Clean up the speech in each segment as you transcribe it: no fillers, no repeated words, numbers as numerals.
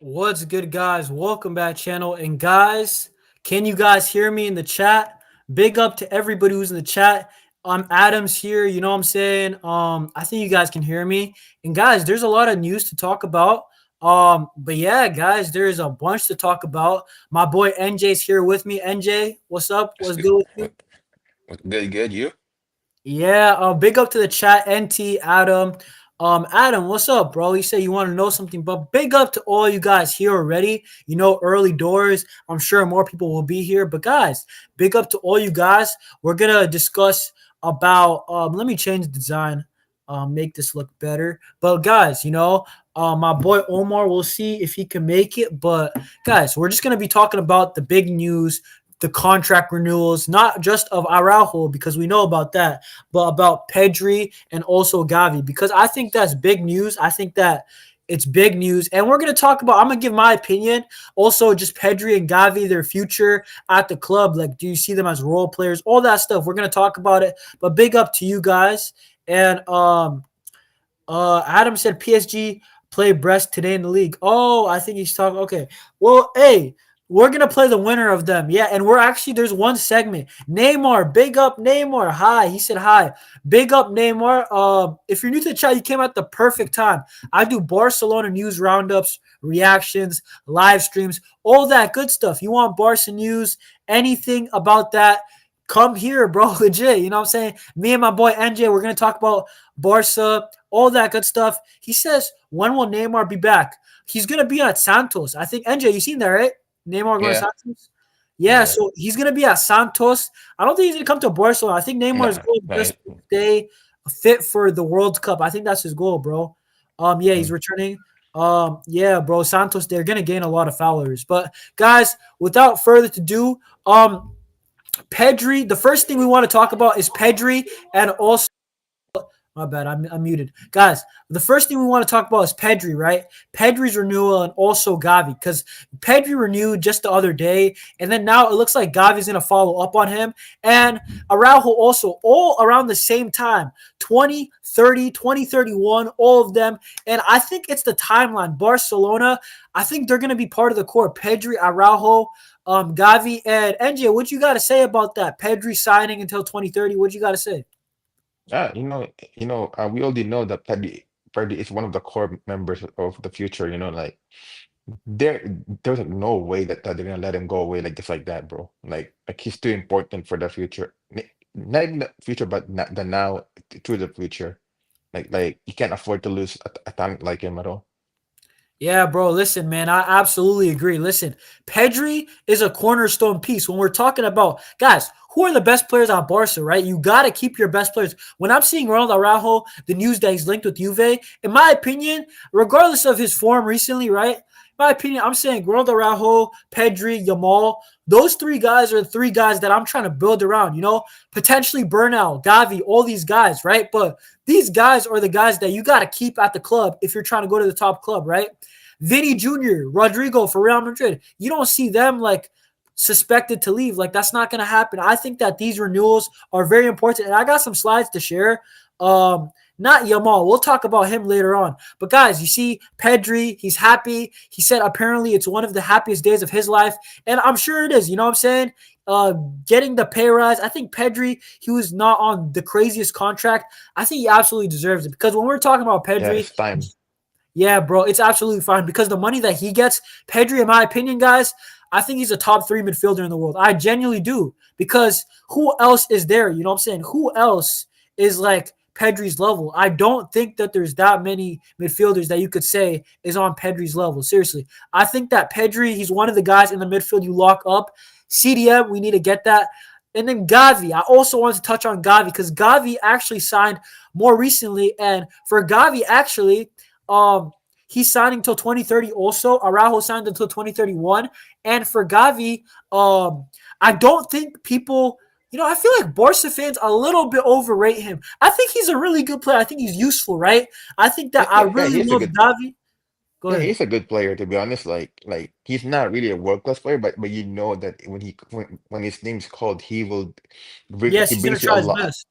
What's good, guys? Welcome back, channel. And guys, can you guys hear me in the chat? Big up to everybody who's in the chat. I'm Adams here. You know what I'm saying? I think you guys can hear me. And guys, there's a lot of news to talk about. But yeah, guys, there's a bunch to talk about. My boy NJ's here with me. NJ, what's up? That's What's good. good with you? Good, good. You? Yeah, big up to the chat, NT, Adam. Adam, what's up, bro? You say you want to know something, but big up to all you guys here already. You know, early doors. I'm sure more people will be here. But guys, big up to all you guys. We're gonna discuss about let me change the design, make this look better. But guys, my boy Omar, we'll see if he can make it. But guys, we're just gonna be talking about the big news, the contract renewals, not just of Araujo, because we know about that, but about Pedri and also Gavi, because I think that's big news. I think that it's big news. And we're going to talk about, I'm going to give my opinion. Also, just Pedri and Gavi, their future at the club. Like, do you see them as role players? All that stuff. We're going to talk about it. But big up to you guys. And Adam said PSG play Brest today in the league. Oh, I think he's talking. Okay. Well, hey, we're gonna play the winner of them. Yeah, and we're actually there's one segment. Neymar, big up Neymar. Hi. He said hi. Big up Neymar. If you're new to the chat, you came at the perfect time. I do Barcelona news roundups, reactions, live streams, all that good stuff. You want Barca news, anything about that? Come here, bro. Legit. You know what I'm saying? Me and my boy NJ, we're gonna talk about Barca, all that good stuff. He says, when will Neymar be back? He's gonna be at Santos. I think NJ, you seen that, right? Neymar going to Yeah, Santos? Yeah, yeah, so he's gonna be at Santos. I don't think he's gonna come to Barcelona. I think Neymar is nah, going just to stay fit for the World Cup. I think that's his goal, bro. Yeah, he's mm. returning. Yeah, bro, Santos, they're gonna gain a lot of followers. But guys, without further ado, Pedri, the first thing we want to talk about is Pedri and also my bad. I'm muted. Guys, the first thing we want to talk about is Pedri, right? Pedri's renewal and also Gavi, because Pedri renewed just the other day, and then now it looks like Gavi's going to follow up on him. And Araujo also, all around the same time, 2030, 2031, all of them. And I think it's the timeline. Barcelona, I think they're going to be part of the core. Pedri, Araujo, Gavi, and NJ, what you got to say about that? Pedri signing until 2030, what you got to say? Yeah, we already know that Pedri is one of the core members of the future. Like there, there's like no way that they're gonna let him go away like just like that, bro. Like he's too important for the future. Not even the future, but not the now to the future. Like you can't afford to lose a talent like him at all. Yeah, bro. Listen, man, I absolutely agree. Listen, Pedri is a cornerstone piece. When we're talking about guys, who are the best players on Barca, right? You got to keep your best players. When I'm seeing Ronald Araujo, the news that he's linked with Juve, in my opinion, regardless of his form recently, right? In my opinion, I'm saying Ronald Araujo, Pedri, Yamal, those three guys are the three guys that I'm trying to build around, potentially Burnout, Gavi, all these guys, right? But these guys are the guys that you got to keep at the club if you're trying to go to the top club, right? Vinny Jr., Rodrigo for Real Madrid. You don't see them like suspected to leave. Like that's not going to happen. I think that these renewals are very important. And I got some slides to share. Not Yamal. We'll talk about him later on. But guys, you see Pedri, he's happy. He said apparently it's one of the happiest days of his life. And I'm sure it is. You know what I'm saying? Getting the pay rise. I think Pedri, he was not on the craziest contract. I think he absolutely deserves it. Because when we're talking about Yeah, Pedri, it's time. yeah, bro, it's absolutely fine. Because the money that he gets, Pedri, in my opinion, guys, I think he's a top 3 midfielder in the world. I genuinely do. Because who else is there? You know what I'm saying? Who else is like Pedri's level? I don't think that there's that many midfielders that you could say is on Pedri's level. Seriously. I think that Pedri, he's one of the guys in the midfield you lock up. CDM, we need to get that. And then Gavi. I also wanted to touch on Gavi because Gavi actually signed more recently. And for Gavi, actually, he's signing until 2030 also. Araujo signed until 2031. And for Gavi, I don't think people, I feel like Barca fans a little bit overrate him. I think he's a really good player. I think he's useful, right? I think that I Yeah, really he's a love good. Gavi. Go Yeah, ahead. he's a good player to be honest. Like he's not really a world class player, but you know that when his name's called, Yes, he he's gonna brings you a try his lot. best.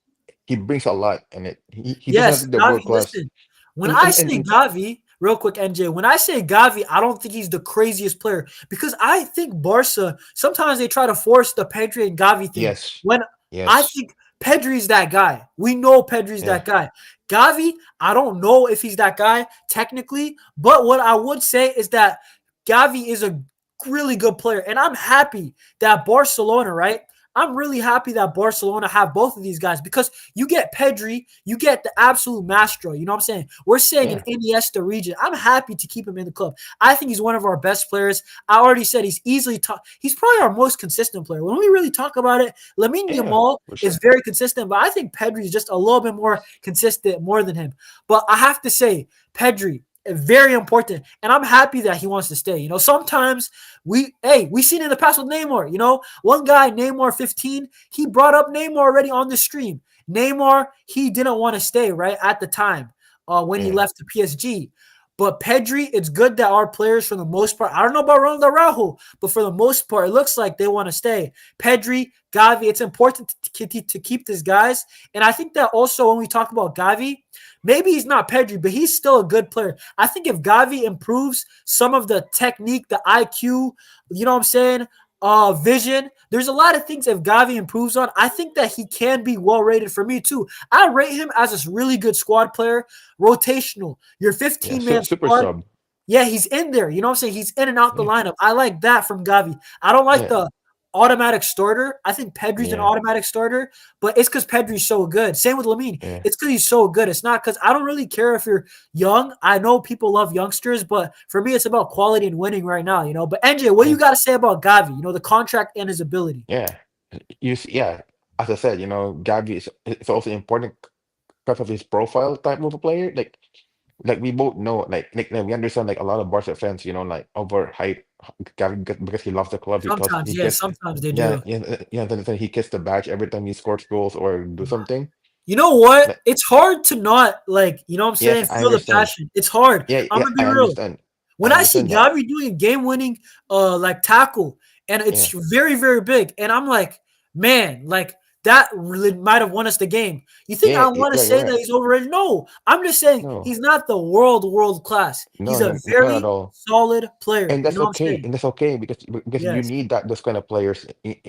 He brings a lot, and he doesn't have Yes, to be the Gavi, world class. listen. When I say And Gavi, real quick, NJ, when I say Gavi, I don't think he's the craziest player because I think Barca, sometimes they try to force the Pedri and Gavi thing. yes, When I yes, think Pedri's that guy. We know Pedri's yeah, that guy. Gavi, I don't know if he's that guy technically, but what I would say is that Gavi is a really good player. And I'm happy that Barcelona, right? I'm really happy that Barcelona have both of these guys because you get Pedri, you get the absolute maestro. You know what I'm saying? We're saying an yeah, Iniesta region. I'm happy to keep him in the club. I think he's one of our best players. I already said he's easily top. He's probably our most consistent player. When we really talk about it, Lamine yeah, Yamal for is sure. very consistent, but I think Pedri is just a little bit more consistent more than him. But I have to say, Pedri, very important. And I'm happy that he wants to stay. Sometimes we seen in the past with Neymar. One guy, Neymar 15, he brought up Neymar already on the stream. Neymar, he didn't want to stay right at the time when he Yeah, left the PSG. But Pedri, it's good that our players, for the most part, I don't know about Ronald Araujo, but for the most part, it looks like they want to stay. Pedri, Gavi, it's important to keep these guys. And I think that also when we talk about Gavi, maybe he's not Pedri, but he's still a good player. I think if Gavi improves some of the technique, the IQ, you know what I'm saying, vision, there's a lot of things if Gavi improves on. I think that he can be well rated for me too. I rate him as a really good squad player, rotational. Your yeah, 15-man super squad, sub. yeah, he's in there. You know what I'm saying? He's in and out the Yeah, lineup. I like that from Gavi. I don't like yeah, the automatic starter. I think Pedri's an yeah, automatic starter, but it's because Pedri's so good. Same with Lamine. yeah, It's because he's so good. It's not because I don't really care if you're young. I know people love youngsters, but for me, it's about quality and winning right now. But NJ, what do you yeah, got to say about Gavi? The contract and his ability. yeah. Yeah. As I said, Gavi is also important because of his profile type of a player. Like we both know, like we understand, like a lot of Barca fans, like overhype Gavi because he loves the club. Because Sometimes, he yeah, gets, sometimes they yeah, do. yeah, yeah. Then he gets the badge every time he scores goals or do something. You know what? Like, It's hard to not what I'm yes, saying, I feel the understand. passion. It's hard. Yeah, I'm yeah, gonna be I real. understand. When I I see understand that. Gavi doing a game-winning tackle, and it's Yeah, very, very big, and I'm like, man, like that really might have won us the game. You think yeah, I want to yeah. You're say that right. he's overrated? No, I'm just saying No, he's not the world class. no, He's a no, not at very all. solid player. And You that's know what I'm okay. saying? And that's okay because you Yes, need those kind of players in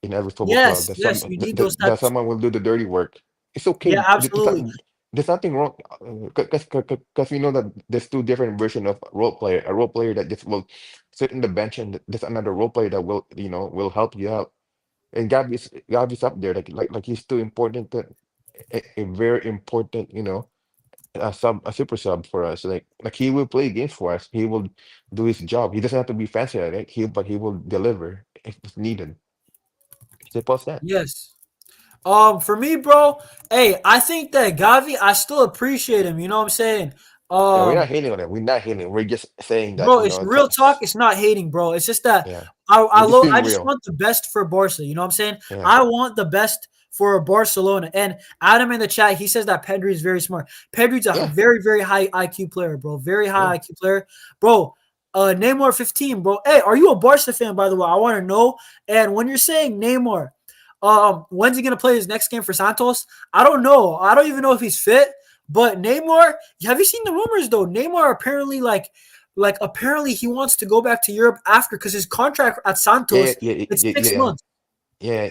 every football club. yes, yes. You need those That types. someone will do the dirty work. It's Yeah, okay. absolutely. There's nothing wrong because we know that there's two different versions of role player. A role player that just will sit in the bench, and there's another role player that will help you out. And Gavi's up there, like he's too important, a very important, a super sub for us. Like he will play games for us. He will do his job. He doesn't have to be fancy at it. But he will deliver if it's needed. Simple as that. Yes. For me, bro, hey, I think that Gavi, I still appreciate him. You know what I'm saying? Yeah, we're not Um, hating on it. We're not hating. We're just saying that, Bro, it's real talk. It's not hating, bro. It's just that yeah, I we're just lo- being I just real. want the best for Barca. You know what I'm saying? Yeah, I want the best for Barcelona. And Adam in the chat, he says that Pedri is very smart. Pedri's a yeah, very, very high IQ player, bro. Very yeah. high IQ player. Bro, Neymar 15, bro. Hey, are you a Barca fan, by the way? I want to know. And when you're saying Neymar, when's he gonna play his next game for Santos? I don't know. I don't even know if he's fit. But Neymar, have you seen the rumors though? Neymar apparently apparently he wants to go back to Europe after because his contract at Yeah, Santos yeah, yeah, it's yeah, six yeah. months. Yeah.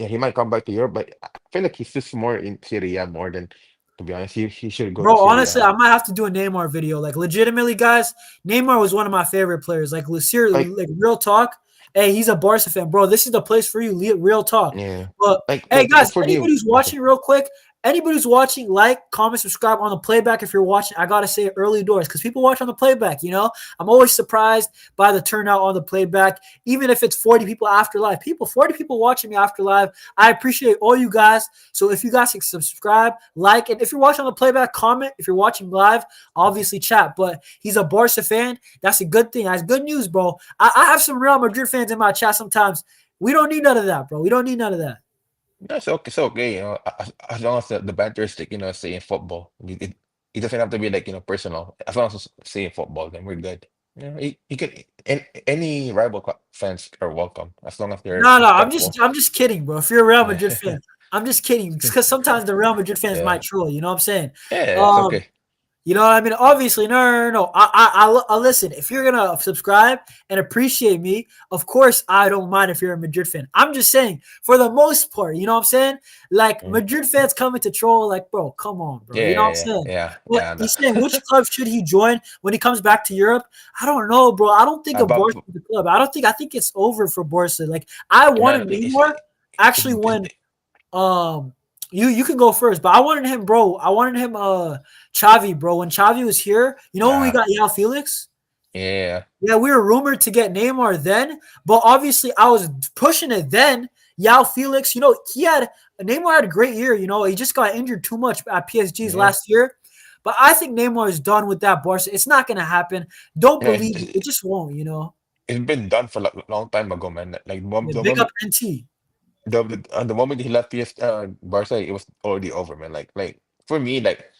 He might come back to Europe, but I feel like he's just more in Serie A more than, to be honest. He should go to Bro, Serie honestly, A. I might have to do a Neymar video. Like, legitimately, guys, Neymar was one of my favorite players. Like, Like real talk. Hey, he's a Barca fan, bro. This is the place for you. Real talk. yeah, But hey, guys, for anybody new. who's Okay. watching, real quick, anybody who's watching, like, comment, subscribe on the playback. If you're watching, I gotta say early doors because people watch on the playback. I'm always surprised by the turnout on the playback, even if it's 40 people after live. 40 people watching me after live. I appreciate all you guys. So if you guys can subscribe, like, and if you're watching on the playback, comment. If you're watching live, obviously chat. But he's a Barca fan. That's a good thing. That's good news, bro. I have some Real Madrid fans in my chat sometimes. We don't need none of that, bro. We don't need none of that. That's okay. It's okay. As long as the banter is like, saying football. It doesn't have to be like, personal. As long as it's saying football, then we're good. You can any rival fans are welcome as long as they're No, I'm respectful. just kidding, bro. If you're a Real Yeah, Madrid fan, I'm just kidding because sometimes the Real Madrid fans yeah, might troll. You know what I'm saying? yeah. It's Um, okay. You know what I mean? Obviously, no. I listen. If you're gonna subscribe and appreciate me, of course I don't mind if you're a Madrid fan. I'm just saying, for the most part, you know what I'm saying? Like Mm. Madrid fans coming to troll, like, bro, come on, bro. Yeah, You know what I'm yeah, saying? yeah, But yeah. he's saying which club should he join when he comes back to Europe? I don't know, bro. I don't think of But Barca as a club. I think it's over for Barca. Like I no, wanted Neymar actually when um, you can go first, but I wanted him, bro. I wanted him, Xavi, bro. When Xavi was here, you know when we nah, got Yao Felix? yeah, Yeah, we were rumored to get Neymar then, but obviously I was pushing it then. Yao Felix, Neymar had a great year. He just got injured too much at PSG's yeah, last year. But I think Neymar is done with that Barca. It's not gonna happen. Don't yeah. believe it. It just won't. It's been done for like a long time ago, man. Like Yeah, big up NT. the moment he left Barca, it was already over, man. Like for me, like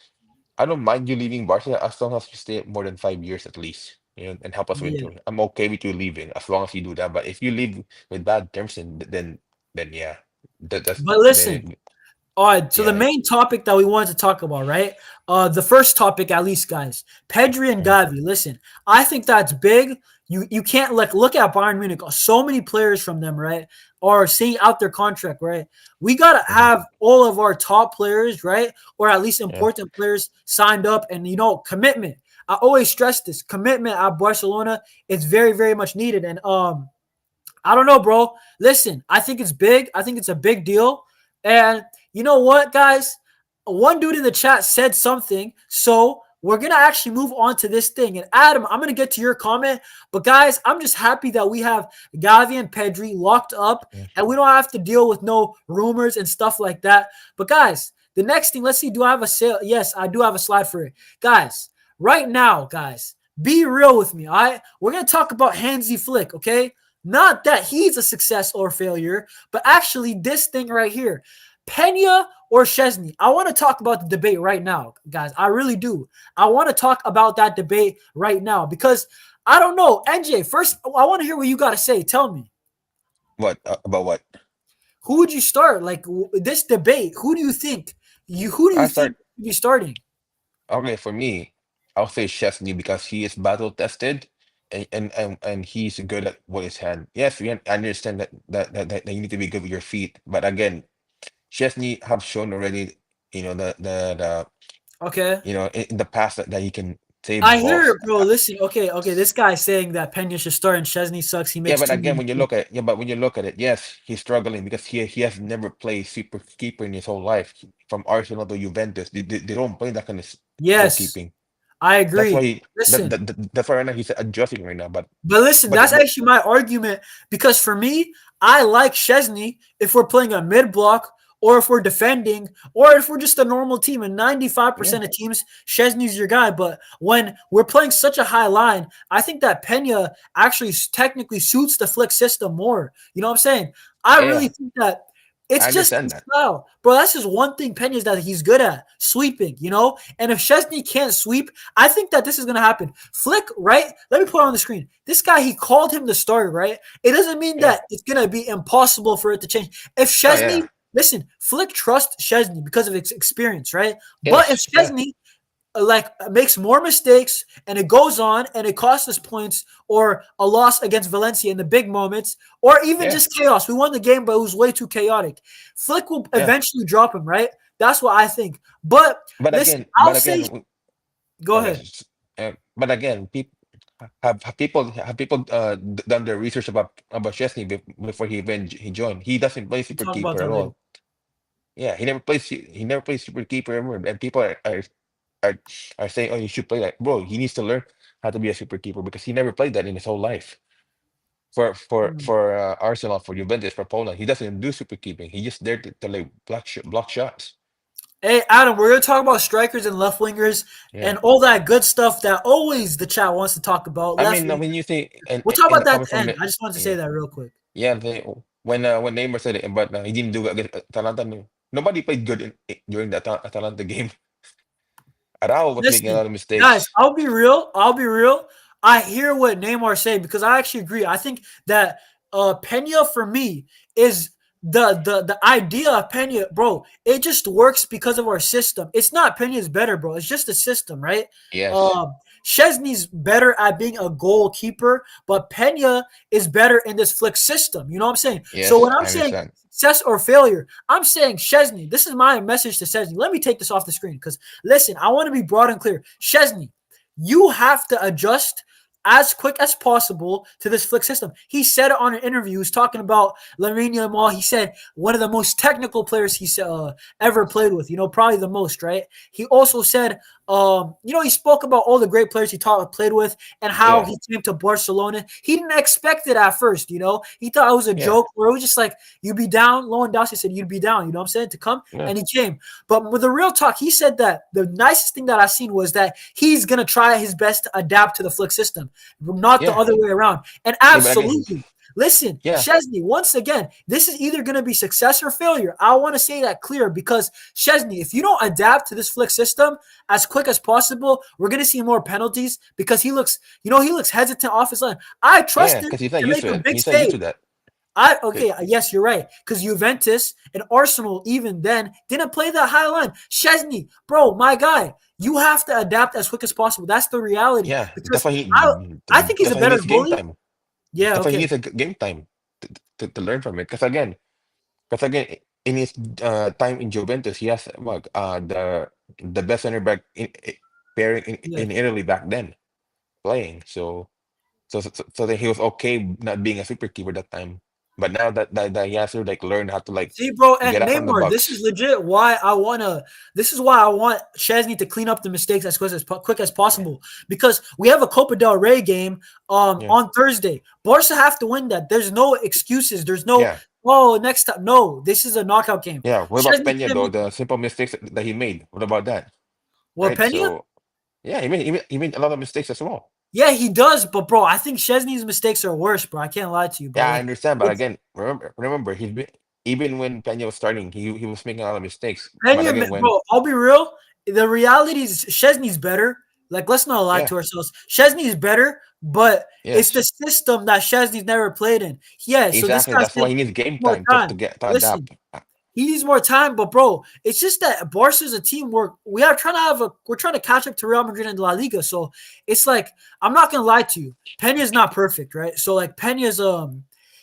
I don't mind you leaving Barca as long as you stay more than 5 years at least, and help us win Yeah. too. I'm okay with you leaving as long as you do that. But if you leave with bad terms, then yeah, that's But listen, then all right, so the yeah, main topic that we wanted to talk about, right? The first topic, at least, guys, Pedri and mm, Gavi. Listen, I think that's big. You can't look at Bayern Munich. So many players from them, right, are seeing out their contract, right? We gotta mhm, have all of our top players, right, or at least yeah, important players signed up, and commitment. I always stress this: commitment at Barcelona is very, very much needed, and I don't know, bro. Listen, I think it's big. I think it's a big deal. And you know what, guys? One dude in the chat said something. So we're going to actually move on to this thing. And Adam, I'm going to get to your comment. But guys, I'm just happy that we have Gavi and Pedri locked up yeah. and we don't have to deal with no rumors and stuff like that. But guys, the next thing, let's see. Do I have a sale? Yes, I do have a slide for it. Guys, right now, guys, be real with me. All right. We're going to talk about Hansi Flick, okay? Not that he's a success or failure, but actually this thing right here. Pena or Szczesny? I want to talk about the debate right now, guys. I really do. I want to talk about that debate right now because I don't know. NJ, first, I want to hear what you got to say. Tell me. What about what? Who would you start? Like this debate, who do you think? Who do you I think start should be starting? okay for me. I'll say Szczesny because he is battle tested. And he's good at what his hand. Yes, we understand that you need to be good with your feet, but again, Chesney have shown already, the Okay. in the past that he can save I hear balls. it, bro. Listen, okay. This guy's saying that Pena should start and Szczesny sucks. He Yeah, makes but too again, many. when you look at it, yes, he's struggling because he has never played super keeper in his whole life. From Arsenal to Juventus, they don't play that kind of Yes, goalkeeping. I That's why agree. that, Listen, that's why right now he's adjusting right now. but listen, But that's actually my argument because for me, I like Szczesny if we're playing a mid block or if we're defending or if we're just a normal team. And yeah, 95% of teams, Szczesny's your guy. But when we're playing such a high line, I think that Pena actually technically suits the flick system more. You know what I'm saying? I really yeah, think that I it's just understand his that. style. Bro, that's just one thing Pena's that he's good at sweeping. And if Szczesny can't sweep, I think that this is going to happen. Flick, right? Let me put it on the screen. This guy, he called him the starter, right? It doesn't mean Yeah. that it's going to be impossible for it to change. If Oh Szczesny yeah. listen, Flick trusts Szczesny because of his experience, right? But if Yes, yeah, Szczesny like makes more mistakes and it goes on and it costs us points or a loss against Valencia in the big moments or even yeah, just chaos. We won the game, but it was way too chaotic. Flick will yeah. eventually drop him, right? That's what I think. But But listen, again, I'll but say, again, go okay. ahead. But again, have people done their research about Chesney before he joined? He doesn't play We'll super talk about keeper that at later. all. Yeah, he never plays super keeper ever. And people are are saying, oh, you should play that, bro. He needs to learn how to be a super keeper because he never played that in his whole life. Hmm. For Arsenal, for Juventus, for Poland, he doesn't do super keeping. He just there to like block shots. Hey, Adam, we're going to talk about strikers and left wingers Yeah. and all that good stuff that always the chat wants to talk about. Left I wing. mean, you think We'll talk in about the that coming at the from end. the I just wanted to say yeah. that real quick. Yeah, when Neymar said it, but he didn't do it against Atalanta. No. Nobody played good during the Atalanta game. Arao was making a Listen, lot of guys, mistakes. I'll be real. I'll be real. I hear what Neymar saying because I actually agree. I think that Pena for me is the idea of Pena, bro. It just works because of our system. It's not Pena's better, bro. It's just the system, right? Yes, Um, Szczesny's better at being a goalkeeper, but Pena is better in this flick system. You know what I'm saying? So yes, when I'm I saying understand. success or failure, I'm saying Szczesny. This is my message to Szczesny. Let me take this off the screen because listen, I want to be broad and clear. Szczesny, you have to adjust as quick as possible to this flick system. He said it on an interview. He was talking about Lamine Yamal. He said one of the most technical players he's ever played with. You know, probably the most, right? He also said, he spoke about all the great players he played with and how Yeah, he came to Barcelona. He didn't expect it at first. You know, he thought it was a yeah, joke, or it was just like you'd be down. Lewandowski said you'd be down. You know what I'm saying, to come, yeah, and he came. But with the real talk, he said that the nicest thing that I seen was that he's gonna try his best to adapt to the flick system, not the yeah, other way around. And yeah. But again, absolutely, listen, yeah, Szczesny, once again, this is either going to be success or failure. I want to say that clear because Szczesny, if you don't adapt to this flick system as quick as possible, we're going to see more penalties because he looks hesitant off his line. I yeah, trust him because he's not to used make to a it. big He's not used save. to that. Okay, yes, you're right. Because Juventus and Arsenal, even then, didn't play that high line. Szczesny, bro, my guy, you have to adapt as quick as possible. That's the reality. Yeah, Because I think he's that's a why he better needs game goalie. time. Yeah, That's why he okay. needs a game time to learn from it. Because again, in his time in Juventus, he has the best center back pairing Yeah. in Italy back then playing. So then he was okay not being a super keeper that time. But now that he has to like learn how to like See, bro, get and out from the Neymar, this is box. legit why I wanna. This is why I want Szczesny to clean up the mistakes quick as Yeah, possible because we have a Copa del Rey game yeah, on Thursday. Barca have to win that. There's no excuses. There's no yeah, next time. No, this is a knockout game. yeah. What about Szczesny Pena can't though? make The simple mistakes that he made. What about that? what Right. Pena. So yeah, he made a lot of mistakes as well. Yeah, he does, but bro, I think Szczesny's mistakes are worse, bro. I can't lie to you, bro. Yeah, I Like understand. But it's again, remember, even when Pena was starting, he was making a lot of mistakes. But Pena, again, when bro, I'll be real. The reality is Szczesny's better. Like, let's not lie yeah, to ourselves. Szczesny's better, but it's the yes, system that Szczesny's never played in. Yeah, so this exactly. guy's That's why still he needs game more time to time. get to Listen, adapt. he needs more time, but bro, it's just that Barca's a team where we're trying to catch up to Real Madrid and La Liga. So it's like I'm not gonna lie to you. Pena's not perfect, right? So like Pena's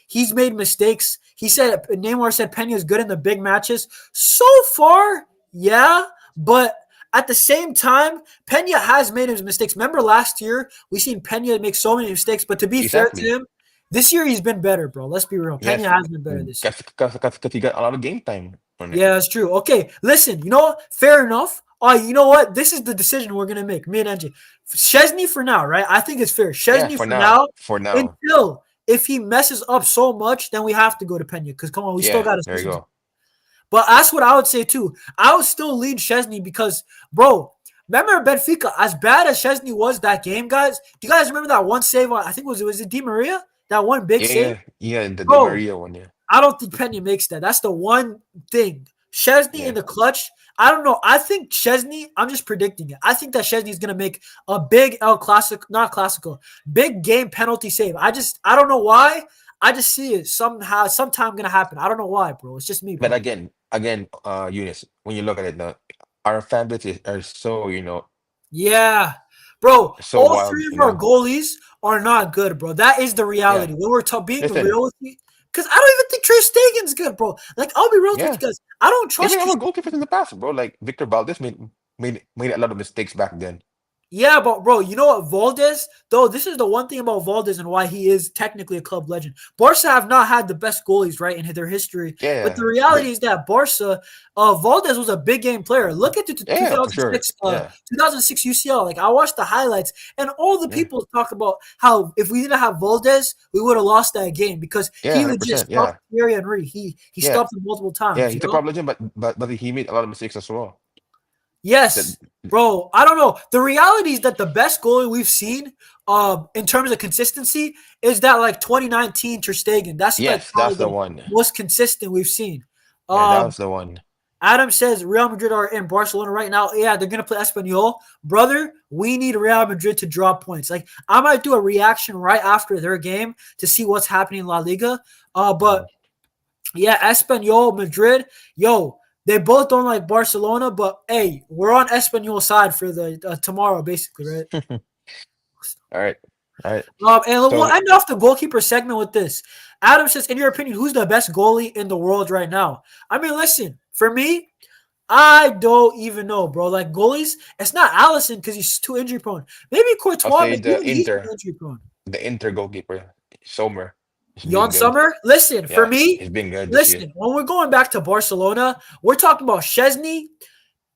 he's made mistakes. He said Neymar said Pena's good in the big matches. So far, yeah, but at the same time, Pena has made his mistakes. Remember last year, we seen Pena make so many mistakes, but to be fair to Exactly. him, this year he's been better, bro. Let's be real. Pena Yes, has been better this year. because he got a lot of game time on it. Yeah, that's true. Okay, listen, you know what? Fair enough. You know what? This is the decision we're gonna make. Me and Angie. Szczesny for now, right? I think it's fair. Yeah, Szczesny for now for now. until if he messes up so much, then we have to go to Pena. Because come on, we still Yeah, got to there see you some. go. But that's what I would say too. I would still lead Szczesny because, bro, remember Benfica? As bad as Szczesny was that game, guys. Do you guys remember that one save? I think was it Di Maria? That one big Yeah, save, yeah, the Di bro. Maria one. Yeah, I don't think Pena makes that. That's the one thing. Szczesny in yeah, the clutch. I don't know. I think Szczesny, I'm just predicting it. I think that Szczesny is going to make a big El Clasico, not Clasico, big game penalty save. I don't know why. I just see it sometime gonna happen. I don't know why, bro. It's just me, But bro. again, Eunice, when you look at it now, our fan base are so, Yeah, bro. so All wild, three of our goalies are not good, bro. That is the Yeah. reality. When we're being Listen, real with you, because I don't even think Ter Stegen's good, bro. Like, I'll be real with you yeah. guys. I don't Even trust. our goalkeepers in the past, bro. Like Victor Valdez made a lot of mistakes back then. Yeah, but bro, you know what, Valdez, though, this is the one thing about Valdez and why he is technically a club legend. Barca have not had the best goalies, right, in their history. But the Yeah. reality is that Barca, Valdez was a big game player. Look at the Yeah, for sure. 2006, Yeah. 2006 UCL. Like, I watched the highlights, and all the Yeah. people talk about how if we didn't have Valdez, we would have lost that game because Yeah, he legit 100%. stopped Yeah. Thierry Henry. He Yeah. stopped him multiple Yeah. times, you He's a know? club legend, but he made a lot of mistakes as well. That Yes, bro. I don't know. The reality is that the best goalie we've seen, in terms of consistency, is that like 2019 Ter Stegen. That's like yes, probably that's the the one. most consistent we've seen. Yeah, that Um, was the one. Adam says Real Madrid are in Barcelona right now. Yeah, they're gonna play Espanyol, brother. We need Real Madrid to drop points. Like, I might do a reaction right after their game to see what's happening in La Liga. Mhm. But yeah, Espanyol, Madrid, yo, they both don't like Barcelona, but hey, we're on Espanyol side for the tomorrow, basically, right? All right. All right. And we'll So end off the goalkeeper segment with this. Adam says, in your opinion, who's the best goalie in the world right now? I mean, listen, for me, I don't even know, bro. Like, goalies, it's not Allison because he's too injury prone. Maybe I'll Courtois, say but he's injury prone. the Inter goalkeeper, Sommer. He's been Jan good. Sommer, listen, for Yeah, me, he's been good this year. listen, when we're going back to Barcelona, we're talking about Szczesny,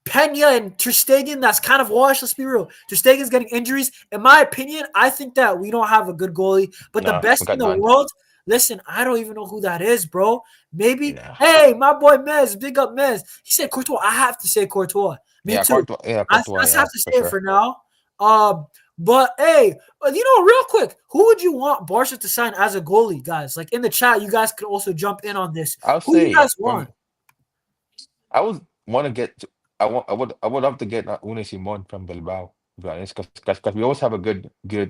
Pena, and Ter Stegen. That's kind of washed. Let's be real. Ter Stegen's getting injuries. In my opinion, I think that we don't have a good goalie. But the No, we best in got the none. world, listen, I don't even know who that is, bro. Maybe, No. hey, my boy Mez, big up Mez. He said Courtois. I have to say Courtois. Me too. I Courtois, just have yeah, to for say it sure. for now. But hey, real quick, who would you want Barca to sign as a goalie, guys? Like, in the chat, you guys could also jump in on this. I'll Who you say guys want? I would want to get I would love to get Unai Simon from Bilbao, to be honest, because we always have a good Big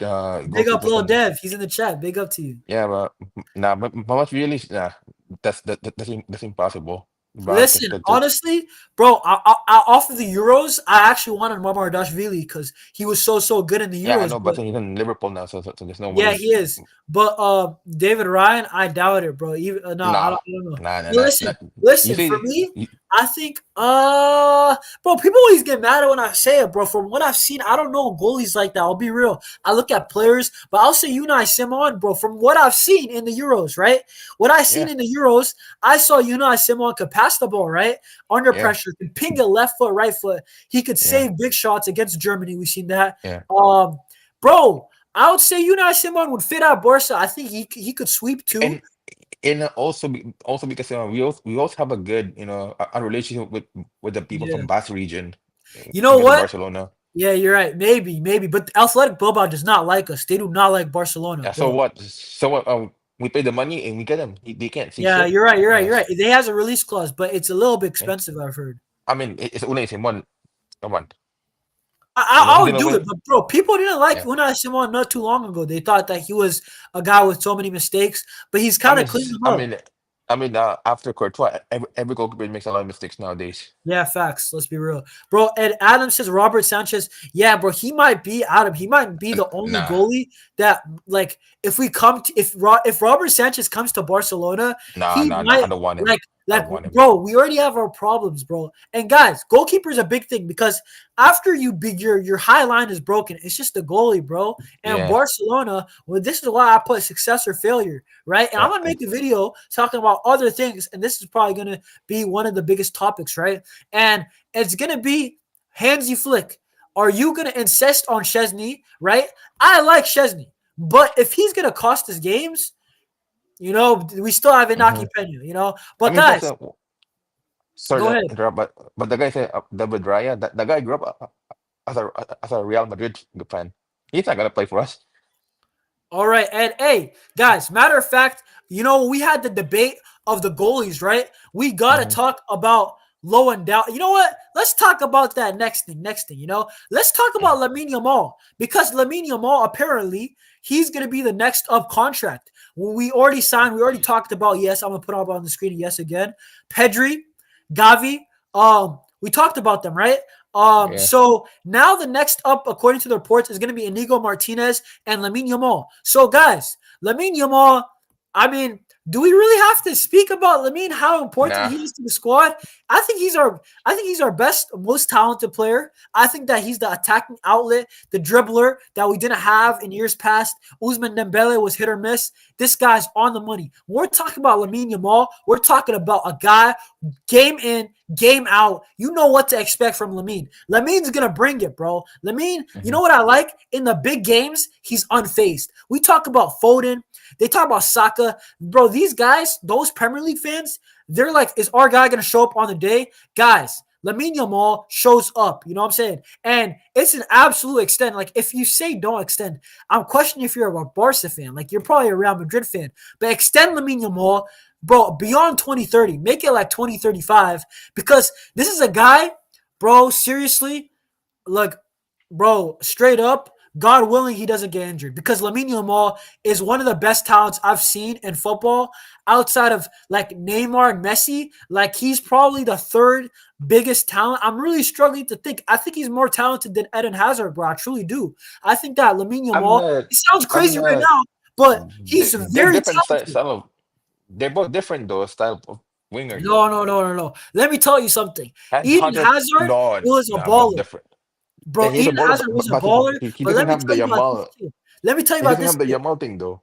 up, goalkeepers Lil on. Dev. He's in the chat. Big up to you. Yeah, but nah, but much really that's impossible. Because Listen, honestly, bro, off of the Euros, I actually wanted Mamardashvili because he was so good in the yeah, I Euros. know, but But he's in Liverpool now, so there's no yeah, way. he is. But David Ryan, I doubt it, bro. Even Nah, I don't know. nah, nah, But nah, listen, nah. You listen. For see, me, I think bro, people always get mad at when I say it, bro. From what I've seen, I don't know goalies like that. I'll be real. I look at players, but I'll say Unai Simon, bro. From what I've seen in the Euros, right? What I seen yeah, in the Euros, I saw Unai Simon could pass the ball, right? Under yeah, pressure, could ping it left foot, right foot. He could yeah, save big shots against Germany. We've seen that. yeah. Bro, I would say Unai Simon would fit out Barca. I think he could sweep too. And also because we also have a good a relationship with the people Yeah. from Basque region You know because of what? Barcelona. Yeah, you're right. Maybe. But Athletic Bilbao does not like us. They do not like Barcelona, Yeah, so bro. what? So what? We pay the money and we get them. They can't see Yeah, shit. you're right. You're right. Uh, You're right. They has a release clause, but it's a little bit yeah. expensive, I've heard. I mean, it's Unai Simon. Come on, I he's would gonna do win. it, but bro, people didn't like Yeah. Unai Simon not too long ago. They thought that he was a guy with so many mistakes, but he's I kind mean, of cleaned them I up. mean, after Courtois, every goalkeeper makes a lot of mistakes nowadays. Yeah, facts. Let's be real, bro. And Adam says Robert Sanchez. Yeah, bro. He might be Adam. He might be the only Nah, goalie that, like, if we come to if Robert Sanchez comes to Barcelona, he nah. might I don't want him. like I like don't want him. bro. We already have our problems, bro. And guys, goalkeeper is a big thing because after your high line is broken, it's just the goalie, bro. And Yeah, Barcelona, well, this is why I put success or failure, right? And I'm yeah, gonna make a video talking about other things, and this is probably gonna be one of the biggest topics, right? And it's going to be Hansi Flick. Are you going to insist on Szczesny, right? I like Szczesny, but if he's going to cost us games, we still have hmm Inaki Pena. I But mean, guys, sorry go to ahead. interrupt, but the guy said David Raya. That guy grew up as a Real Madrid fan. He's not gonna play for us. All right. And hey, guys, matter of fact, we had the debate of the goalies, right? We got to Hmm. talk about low and down. You know what? Let's talk about that next thing. Let's talk Yeah. about Lamine Yamal because Lamine Yamal, apparently, he's going to be the next up contract. We already signed. We already talked about. Yes, I'm gonna put up on the screen. Yes, again, Pedri, Gavi. We talked about them, right? Yeah. So now the next up, according to the reports, is going to be Inigo Martinez and Lamine Yamal. So, guys, Lamine Yamal, I mean, do we really have to speak about Lamine, how important Nah. he is to the squad? I think he's our best, most talented player. I think that he's the attacking outlet, the dribbler that we didn't have in years past. Ousmane Dembele was hit or miss. This guy's on the money. When we're talking about Lamine Yamal, we're talking about a guy game in, game out. You know what to expect from Lamine. Lamine's going to bring it, bro. Lamine, you Hmm. know what I like? In the big games, he's unfazed. We talk about Foden. They talk about Saka. Bro, these guys, those Premier League fans, they're like, is our guy going to show up on the day? Guys, Lamine Yamal shows up. You know what I'm saying? And it's an absolute extend. Like, if you say don't extend, I'm questioning if you're a Barca fan. Like, you're probably a Real Madrid fan. But extend Lamine Yamal, bro, beyond 2030. Make it like 2035 because this is a guy, bro, seriously, like, bro, straight up, God willing, he doesn't get injured because Lamine Yamal is one of the best talents I've seen in football outside of like Neymar and Messi. Like he's probably the third biggest talent. I'm really struggling to think. I think he's more talented than Eden Hazard, bro. I truly do. I think that Lamine I'm Yamal, not. it sounds I'm crazy right not. now, but he's They're very different talented. style of. They're both different though. Style of wingers No, though. no, no, no, no. Let me tell you something. And Eden Hazard, Hazard no, was a nah, but baller. different. Yeah, Bro, he's a Eden baller, Hazard was a but baller. he But doesn't let me have the tell you about this Yamal. kid. Let me tell you He about doesn't this have the kid. Yamal thing though.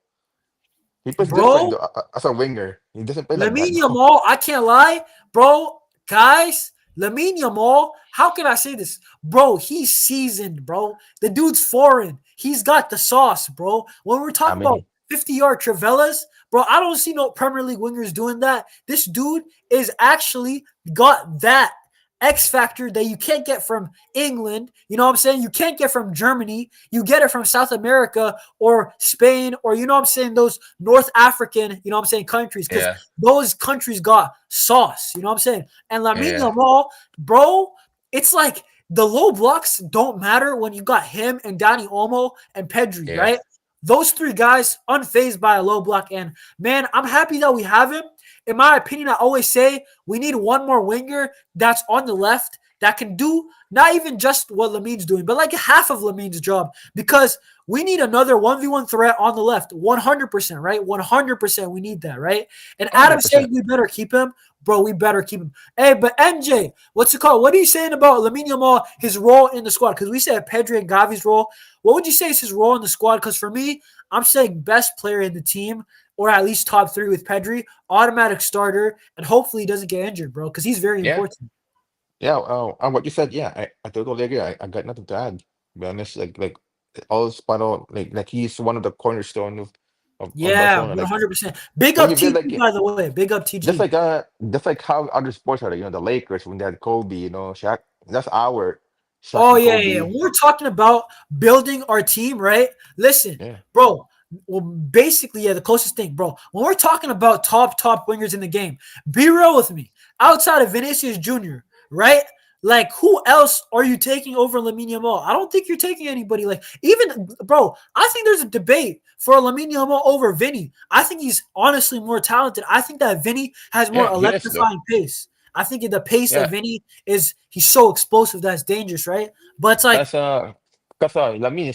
He plays different Bro, though as a winger. He doesn't play like that Lamine though. Yamal, I can't lie. Bro, guys, Lamine Yamal, how can I say this? Bro, he's seasoned, bro. The dude's foreign. He's got the sauce, bro. When we're I talking about mean, 50-yard Travellas, bro, I don't see no Premier League wingers doing that. This dude is actually got that X factor that you can't get from England. You know what I'm saying? You can't get from Germany. You get it from South America or Spain or, you know what I'm saying, those North African, you know what I'm saying, countries because yeah, those countries got sauce. You know what I'm saying? And Lamine yeah, Yamal, bro, it's like the low blocks don't matter when you got him and Danny Olmo and Pedri, yeah, right? Those three guys unfazed by a low block. And man, I'm happy that we have him. In my opinion, I always say we need one more winger that's on the left that can do not even just what Lamine's doing, but like half of Lamine's job because we need another 1v1 threat on the left. 100%, right? 100% we need that, right? And Adam saying 100%. we better keep him. Bro, we better keep him. Hey, but NJ, what's it called? What are you saying about Lamine Yamal, his role in the squad? Because we said Pedri and Gavi's role. What would you say is his role in the squad? Because for me, I'm saying best player in the team, or at least top three with Pedri, automatic starter, and hopefully he doesn't get injured, bro, because he's very Yeah, important. yeah. And what you said, yeah, I totally agree. I got nothing to add. To be honest, like all spot on. Like he's one of the cornerstone of Yeah, Barcelona. Like 100%. Big when up you build TG, like by the way. Big up TG. just like how other sports are, like, the Lakers when they had Kobe, Shaq. That's our Shaq Oh and yeah, yeah, yeah. Kobe. When we're talking about building our team, right? Listen, Yeah, bro. Well, basically, yeah, the closest thing, bro. When we're talking about top wingers in the game, be real with me. Outside of Vinicius Jr., right? Like, who else are you taking over Lamine Yamal? I don't think you're taking anybody. Like, even, bro, I think there's a debate for Lamine Yamal over Vinny. I think he's honestly more talented. I think that Vinny has more yeah, he is though. electrifying pace. I think the pace that Yeah, Vinny is, he's so explosive that's dangerous, right? But it's like, that's Lamine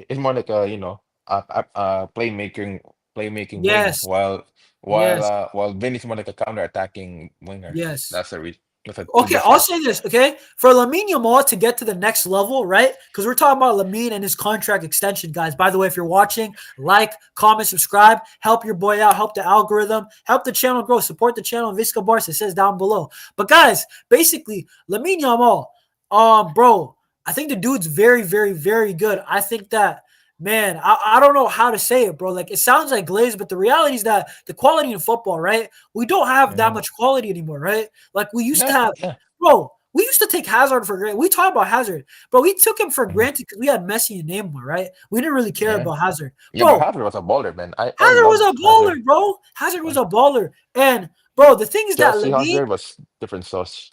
is more like a playmaking wing, yes, while yes, Vin is more like a counter-attacking winger. yes. That's a two Okay, I'll difference. say this, okay? For Lamine Yamal to get to the next level, right? Because we're talking about Lamine and his contract extension, guys. By the way, if you're watching, like, comment, subscribe, help your boy out, help the algorithm, help the channel grow, support the channel. Visca Barca says down below. But guys, basically, Lamine Yamal, bro, I think the dude's very, very, very good. I think that, man, I don't know how to say it, bro. Like, it sounds like glaze, but the reality is that the quality in football, right? We don't have that Mhm. much quality anymore, right? Like, we used to Yeah, have, yeah. bro, we used to take Hazard for granted. We talk about Hazard, but we took him for Mhm. granted because we had Messi and Neymar, right? We didn't really care Yeah. about Hazard. Yeah, but Bro, Hazard was a baller, man. I Hazard was love a Hazard. baller, bro. Hazard was Yeah. a baller. And, bro, the thing is that Chelsea Lamine, Hazard was different sauce.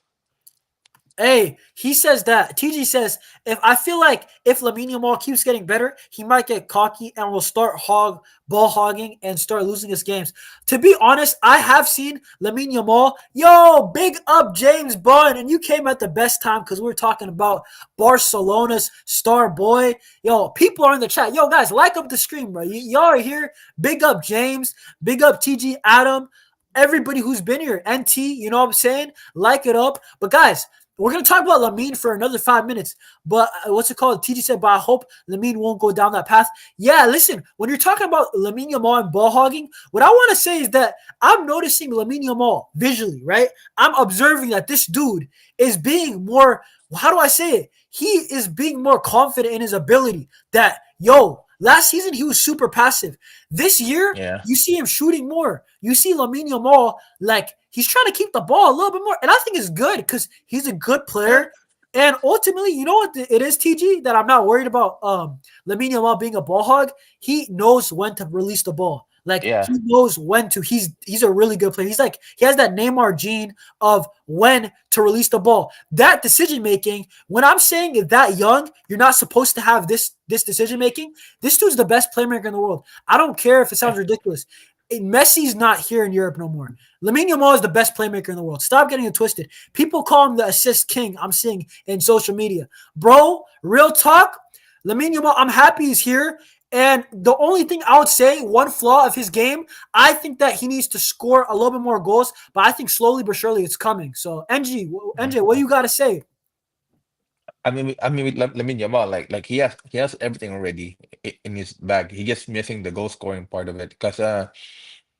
Hey, he says that. TG says, if I feel like if Lamine Yamal keeps getting better, he might get cocky and will start ball hogging and start losing his games. To be honest, I have seen Lamine Yamal. Yo, big up James Bond, and you came at the best time because we're talking about Barcelona's star boy. Yo, people are in the chat. Yo, guys, like up the stream, bro. Y'all are here. Big up James. Big up TG Adam. Everybody who's been here, NT, you know what I'm saying? Like it up. But guys, we're going to talk about Lamine for another 5 minutes. But what's it called? TG said, but I hope Lamine won't go down that path. Yeah, listen, when you're talking about Lamine Yamal and ball hogging, what I want to say is that I'm noticing Lamine Yamal visually, right? I'm observing that this dude is being more, how do I say it? He is being more confident in his ability that, yo, last season he was super passive. This year, Yeah. you see him shooting more. You see Lamine Yamal, like, he's trying to keep the ball a little bit more. And I think it's good because he's a good player. And ultimately, you know what it is, TG, that I'm not worried about Lamine Yamal being a ball hog. He knows when to release the ball. Like, Yeah. he knows when to. He's a really good player. He's like, he has that Neymar gene of when to release the ball. That decision making, when I'm saying that young, you're not supposed to have this decision making. This dude's the best playmaker in the world. I don't care if it sounds ridiculous. Messi's not here in Europe no more. Lamine Yamal is the best playmaker in the world. Stop getting it twisted. People call him the assist king. I'm seeing in social media. Bro, real talk, Lamine Yamal, I'm happy he's here. And the only thing I would say, one flaw of his game, I think that he needs to score a little bit more goals, but I think slowly but surely it's coming. So, NJ, what do you got to say? With Lamine Yamal, like he has everything already in his bag. He just missing the goal scoring part of it, because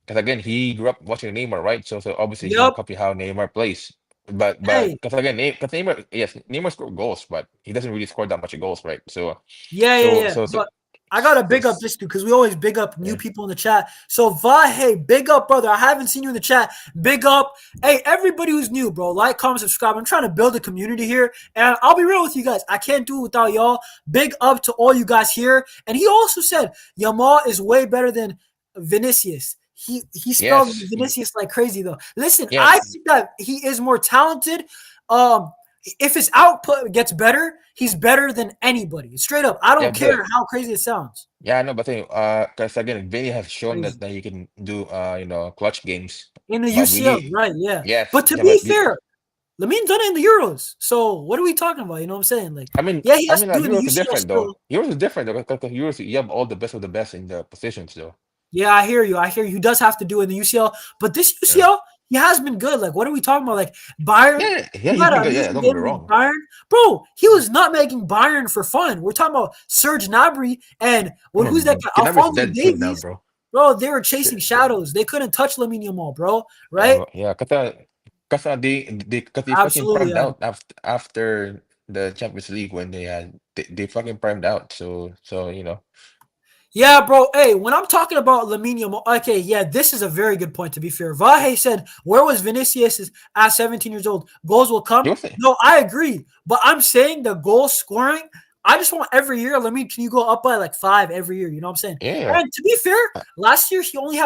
again he grew up watching Neymar, right? So obviously he's gonna Yep. copy how Neymar plays. But Hey, because again, because Neymar, yes, Neymar scored goals, but he doesn't really score that much goals, right? So so yeah. so so, But I gotta so big up this dude because we always big up new yeah. people in the chat. So Vahe, big up, brother. I haven't seen you in the chat. Big up. Hey, everybody who's new, bro. Like, comment, subscribe. I'm trying to build a community here. And I'll be real with you guys. I can't do it without y'all. Big up to all you guys here. And he also said Yamal is way better than Vinicius. He spelled Yes, Vinicius like crazy though. Listen, yeah, I think that he is more talented. Um, if his output gets better, he's better than anybody. Straight up. I yeah, don't but care how crazy it sounds. yeah, no, but because again, Vinny has shown Crazy. that he can do clutch games, In the but we UCL, need right, yeah. yes, But to yeah, be but fair, Lamine done it in the Euros. So what are we talking about? You know what I'm saying? Like, I mean, yeah, he has to do it in the Euros are UCL different though. still. Euros are different though, because Euros you have all the best of the best in the positions though. Yeah, I hear you. I hear you. He does have to do it in the UCL. But this Yeah, UCL, he has been good. Like, what are we talking about? Like, Bayern, yeah, he he's had been an good. Yeah, amazing don't get game me against wrong. Bayern. Bro, he was not making Bayern for fun. We're talking about Serge Gnabry and Come who's that on, guy? Gnabry's Alfonso dead too now, Davies. bro. Bro, they were chasing Shit. shadows. They couldn't touch Lamine Yamal, bro. Yeah, Right? yeah, because they fucking Absolutely, primed yeah. out after the Champions League when they fucking primed out. So Yeah, bro. Hey, when I'm talking about Lamine Yamal, okay, yeah, this is a very good point. To be fair, Vahe said, "Where was Vinicius at 17 years old? Goals will come." you say No, I agree, but I'm saying the goal scoring. I just want every year. Lamine, can you go up by like 5 every year? You know what I'm saying? yeah, And to be fair, last year he only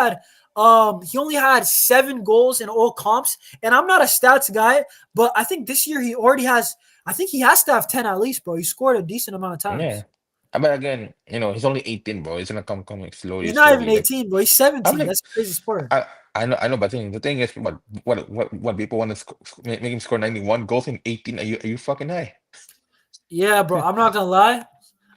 had 7 goals in all comps. And I'm not a stats guy, but I think this year he already has. I think he has to have 10 at least, bro. He scored a decent amount of yeah. times. But again, he's only 18, bro. It's gonna come coming He's slowly, not even slowly. Like 18, bro. He's I'm 17. like That's a crazy sport. I know, but the thing is, what people want to make him score 91 goals in 18? Are you fucking high? Yeah, bro. I'm not gonna lie.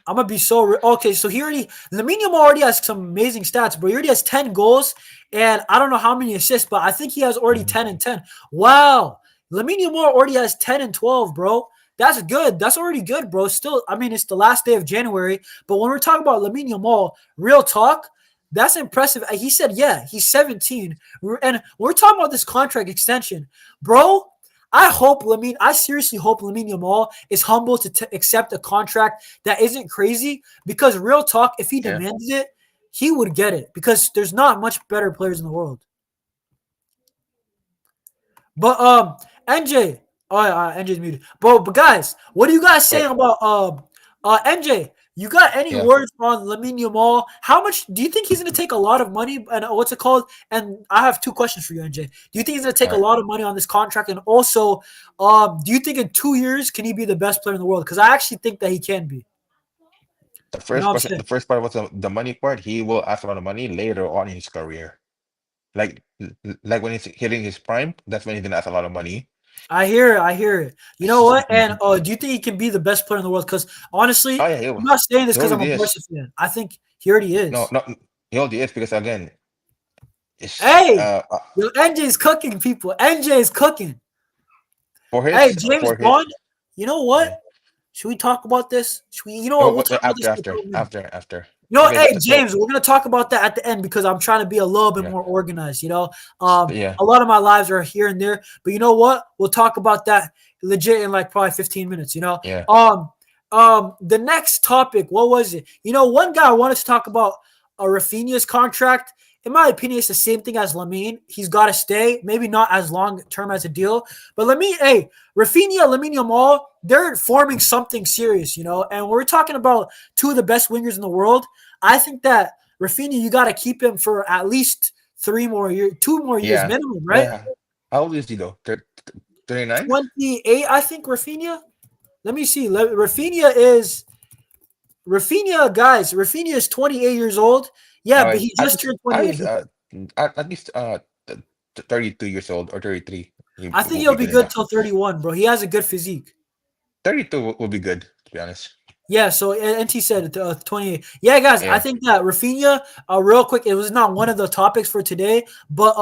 I'm gonna be okay. So he already Lamine Yamal already has some amazing stats, bro. He already has 10 goals, and I don't know how many assists, but I think he has already Mhm. 10 and 10. Wow, Lamine Yamal already has 10 and 12, bro. That's good. That's already good, bro. Still, I mean, it's the last day of January, but when we're talking about Lamine Yamal, real talk, that's impressive. He said, yeah, he's 17, and we're talking about this contract extension, bro. I seriously hope Lamine Yamal is humble to accept a contract that isn't crazy because real talk, if he Yeah. demanded it, he would get it because there's not much better players in the world. But NJ, oh NJ's muted. But guys, what are you guys saying Wait. about NJ? You got any Yeah. words on Lamine Yamal? How much do you think he's going to take a lot of money? And what's it called? And I have two questions for you, NJ. Do you think he's going to take All a right. lot of money on this contract? And also, do you think in 2 years can he be the best player in the world? Because I actually think that he can be. The You know first what I'm question, the saying? first part was the money part. He will ask a lot of money later on in his career. Like when he's hitting his prime, that's when he's gonna ask a lot of money. I hear it. I hear it. You know what? And do you think he can be the best player in the world? Because honestly, Oh yeah, I'm not saying this he because I'm a already Barca is. fan. I think he already No, is. no, he already is because again, it's Hey, yo, NJ is cooking, people. NJ is cooking. Hey, James for his Bond. You know what? yeah. Should we talk about this? Should we? You know what? Oh, We'll talk about this after in a couple minutes. after. You know, what? Okay, Hey so James, we're gonna talk about that at the end because I'm trying to be a little bit yeah, more organized. yeah, A lot of my lives are here and there, but you know what? We'll talk about that legit in like probably 15 minutes. yeah. The next topic, what was it? One guy I wanted to talk about a Rafinha's contract. In my opinion, it's the same thing as Lamine. He's got to stay, maybe not as long term as a deal, but Rafinha, Lamine Yamal, they're forming something serious, and we're talking about two of the best wingers in the world. I think that Rafinha, you got to keep him for at least 3 more years, 2 more years Yeah. minimum, right? Yeah. How old is he though? 39? 28, I think, Rafinha. Let me see. Rafinha is 28 years old. Yeah, All but right. he just turned At 28. least at least 32 years old or 33. He I think will he'll be be good good enough. till 31, bro. He has a good physique. 32 will be good, to be honest. Yeah, so NT said 28. Yeah, guys, I Yeah. think that Rafinha, real quick, it was not one of the topics for today, but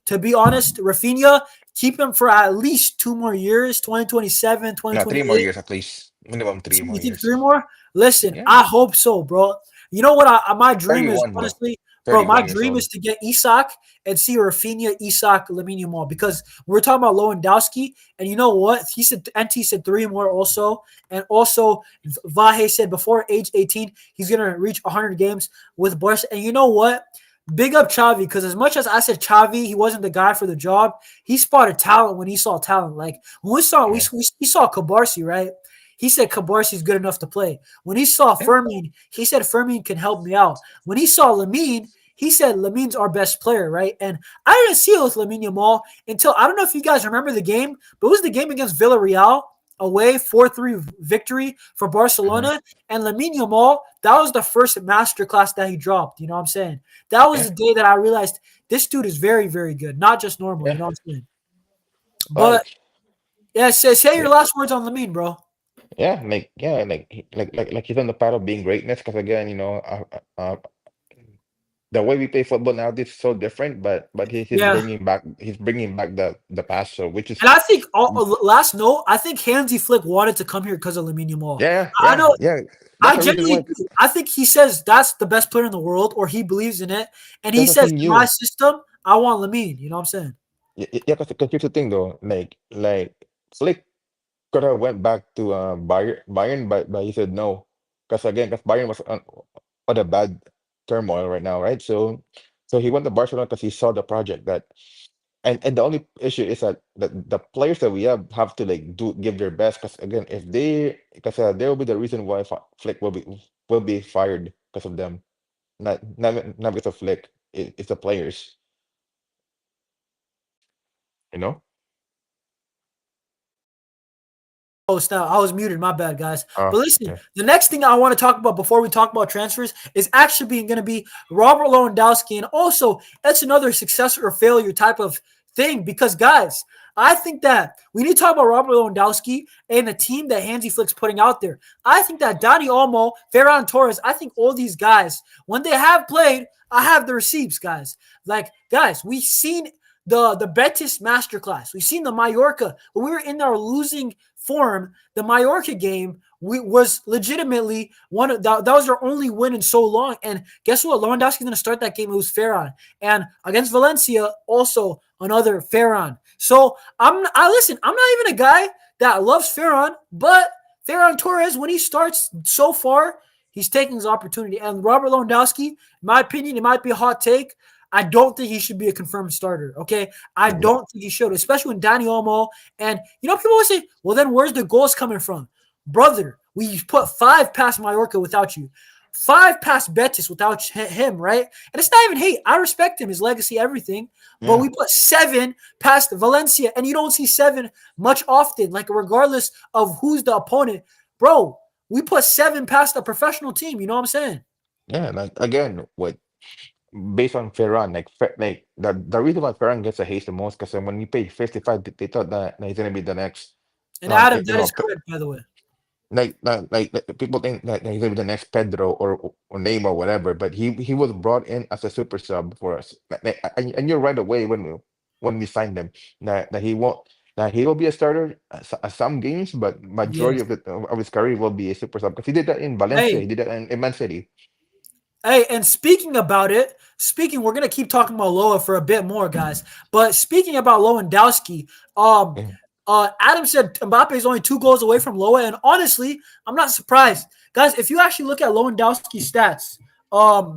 to be honest, Rafinha, keep him for at least 2 more years, 2027, No, three 2028. more years at least. Minimum three You more think years. 3 more? Listen, Yeah. I hope so, bro. You know what? My dream is 31, bro. honestly, bro. My 31 years dream is old. to get Isak and see Rafinha, Isak, Lamine Yamal because we're talking about Lewandowski, and you know what? He said NT said 3 more also, and also Vahe said before age 18 he's gonna reach 100 games with Barca. And you know what? Big up Xavi because as much as I said Xavi, he wasn't the guy for the job. He spotted talent when he saw talent. Like when Yeah. we saw Kabarsi, right? He said Kabarsi's good enough to play. When he saw Yeah. Fermin, he said Fermin can help me out. When he saw Lamine, he said Lamine's our best player, right? And I didn't see it with Lamine Yamal until I don't know if you guys remember the game, but it was the game against Villarreal away 4-3 victory for Hmm. Barcelona. And Lamine Yamal, that was the first masterclass that he dropped. You know what I'm saying? That was Yeah. the day that I realized this dude is very, very good, not just normal. You Yeah. know what I'm saying? But Like, yeah, say your yeah. last words on Lamine, bro. Yeah, like he's on the path of being greatness because again, the way we play football now is so different, but Yeah. he's bringing back the past, so which is And I think last note, I think Hansi Flick wanted to come here because of Lamine Yamal. I know. yeah. That's I the reason genuinely why. do. I think he says that's the best player in the world, or he believes in it, and he Because says, he "In my knew. system, I want Lamine." You know what I'm saying? Yeah, because here's the thing though, like Flick could have went back to Bayern, but he said no, because Bayern was on a bad turmoil right now, right? So he went to Barcelona because he saw the project that, and the only issue is that the players that we have to like do give their best, because again, if they because they will be the reason why Flick will be fired because of them, not because of Flick. It's the players, you know. Oh, snap. I was muted. My bad, guys. But listen, Yeah. the next thing I want to talk about before we talk about transfers is actually going to be Robert Lewandowski. And also, that's another success or failure type of thing because, guys, I think that we need to talk about Robert Lewandowski and the team that Hansi Flick's putting out there. I think that Dani Olmo, Ferran Torres, I think all these guys, when they have played, I have the receipts, guys. Like, guys, we've seen the Betis masterclass. We've seen the Mallorca. When we were in our losing form, the Mallorca game was legitimately one of that was our only win in so long. And guess what? Lewandowski's going to start that game. It was Ferran, and against Valencia, also another Ferran. So I listen. I'm not even a guy that loves Ferran, but Ferran Torres, when he starts so far, he's taking his opportunity. And Robert Lewandowski, in my opinion, it might be a hot take. I don't think he should be a confirmed starter. Okay, I Yeah. don't think he should, especially when Dani Olmo and people always say, "Well, then where's the goals coming from, brother?" We put 5 past Mallorca without you. 5 past Betis without him, right? And it's not even hate. I respect him, his legacy, everything. But Yeah. we put 7 past Valencia, and you don't see 7 much often. Like, regardless of who's the opponent, bro, we put 7 past a professional team. You know what I'm saying? Yeah, like again, what based on Ferran, like the reason why Ferran gets a haste the most because when we paid 55, they thought that he's gonna be the next, And Adam, you that is know, correct, by the way. like, people think that he's gonna be the next Pedro or Neymar or whatever, but he was brought in as a super sub for us. And you're right away when we signed him that he won't that he will be a starter at some games, but majority Yes. of his career will be a super sub because he did that in Valencia, he Hey, did that in Man City. Hey, and speaking about it, we're gonna keep talking about Loa for a bit more, guys. But speaking about Lewandowski, um, Yeah, Adam said Mbappe is only 2 goals away from Loa, and honestly, I'm not surprised, guys. If you actually look at Lewandowski's stats,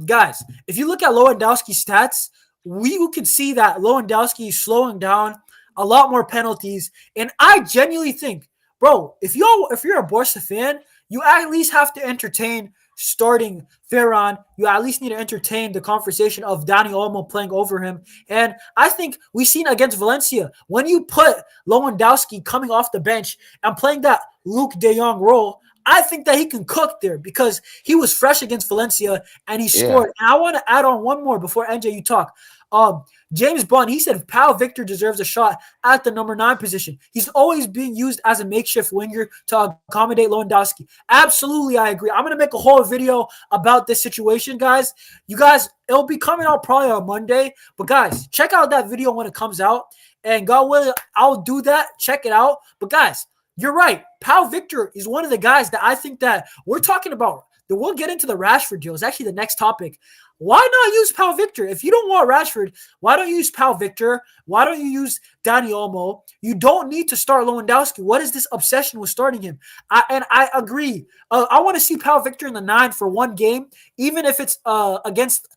guys, if you look at Lewandowski's stats, we can see that Lewandowski is slowing down, a lot more penalties, and I genuinely think, bro, if you're a Barca fan, you at least have to entertain starting Ferran. You at least need to entertain the conversation of Dani Olmo playing over him. And I think we've seen against Valencia, when you put Lewandowski coming off the bench and playing that Luke de Jong role, I think that he can cook there because he was fresh against Valencia and he yeah. scored. And I want to add on one more before NJ you talk. Um, James Bond, he said Pau Victor deserves a shot at the number 9 position. He's always being used as a makeshift winger to accommodate Lewandowski. Absolutely, I agree. I'm going to make a whole video about this situation, guys. You guys, it'll be coming out probably on Monday. But, guys, check out that video when it comes out. And God willing, I'll do that. Check it out. But, guys, you're right. Pau Victor is one of the guys that I think that we're talking about. We'll get into the Rashford deal. It's actually the next topic. Why not use Pau Victor? If you don't want Rashford, why don't you use Pau Victor? Why don't you use Dani Olmo? You don't need to start Lewandowski. What is this obsession with starting him? I agree. I want to see Pau Victor in the 9 for one game, even if it's against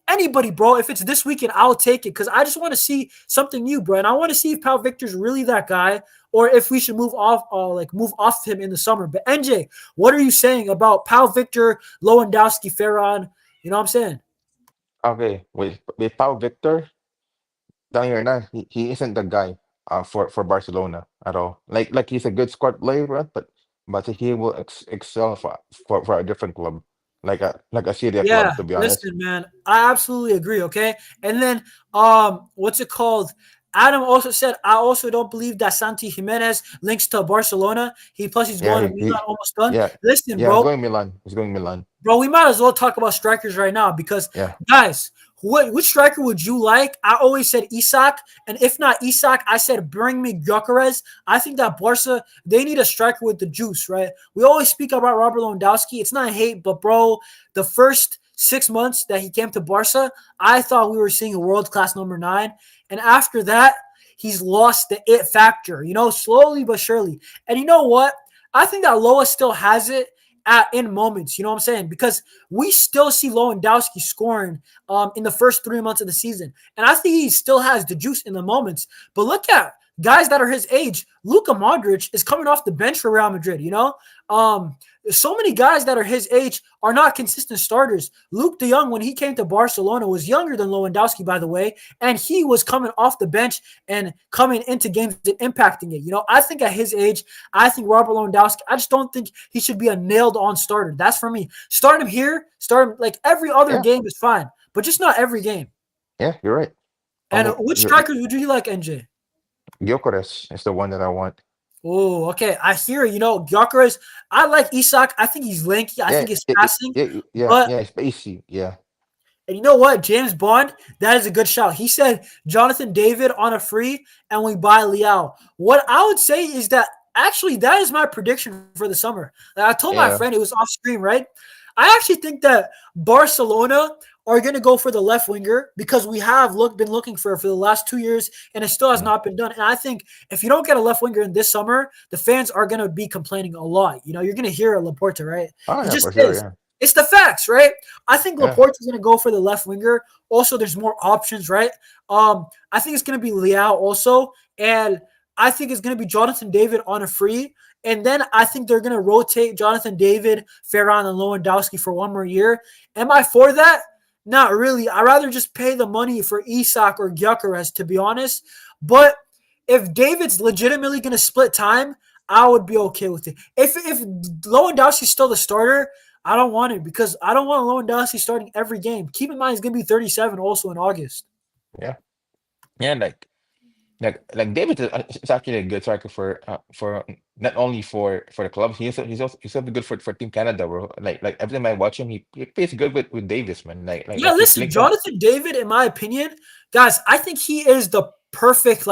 anybody, bro. If it's this weekend, I'll take it because I just want to see something new, bro. And I want to see if Pau Victor's really that guy, or if we should move off him in the summer. But NJ, what are you saying about Pau Victor, Lewandowski, Ferran? You know what I'm saying? Okay, with Pau Victor, telling you right now, he isn't the guy for Barcelona at all. Like he's a good squad player, right? But he will excel for a different club, like a Syria Yeah, club, to be honest. listen, man, I absolutely agree. Okay, and then what's it called? Adam also said, I also don't believe that Santi Jimenez links to Barcelona. He's Yeah, going to Milan, almost done. yeah, Listen, yeah. He's bro, going Milan. He's going Milan. we might as well talk about strikers right now because, Yeah. guys, which striker would you like? I always said Isak, and if not Isak, I said bring me Gyökeres. I think that Barca, they need a striker with the juice, right? We always speak about Robert Lewandowski. It's not hate, but bro, the first 6 months that he came to Barca, I thought we were seeing a world-class number 9, and after that, he's lost the it factor, slowly but surely. And you know what? I think that Loa still has it in moments, you know what I'm saying? Because we still see Lewandowski scoring in the first 3 months of the season. And I think he still has the juice in the moments. But look at guys that are his age. Luka Modric is coming off the bench for Real Madrid, so many guys that are his age are not consistent starters. Luke de Jong, when he came to Barcelona, was younger than Lewandowski, by the way, and he was coming off the bench and coming into games and impacting it. I think at his age, I think Robert Lewandowski, I just don't think he should be a nailed-on starter. That's for me. Start him here, start him like every other Yeah, game is fine, but just not every game. yeah. You're right. And Okay, which strikers would you like, NJ? Gyökeres is the one that I want. Oh, okay. I hear, Gyökeres. I like Isak. I think he's lanky. I Yeah, think his passing. yeah. But It's spacey. Yeah, And you know what? James Bond, that is a good shout. He said Jonathan David on a free and we buy Liao. What I would say is that actually that is my prediction for the summer. Like I told my yeah. friend, it was off screen, right? I actually think that Barcelona are going to go for the left winger because we have been looking for the last 2 years and it still has Mm. not been done. And I think if you don't get a left winger in this summer, the fans are going to be complaining a lot. You're going to hear Laporta, right? Oh He yeah, just for sure. is. Yeah, It's the facts, right? I think yeah. Laporta is going to go for the left winger. Also, there's more options, right? I think it's going to be Liao also. And I think it's going to be Jonathan David on a free. And then I think they're going to rotate Jonathan David, Ferran, and Lewandowski for one more year. Am I for that? Not really. I'd rather just pay the money for Isak or Gyökeres, to be honest. But if David's legitimately going to split time, I would be okay with it. If Lewandowski's still the starter, I don't want it because I don't want Lewandowski starting every game. Keep in mind, he's going to be 37 also in August. Yeah, yeah, like David is actually a good striker for not only for the club. He's also good for Team Canada, bro. Like every time I watch him, he plays good with Davis, man. Yeah, He listen, links up. Jonathan David, in my opinion, guys, I think he is the perfect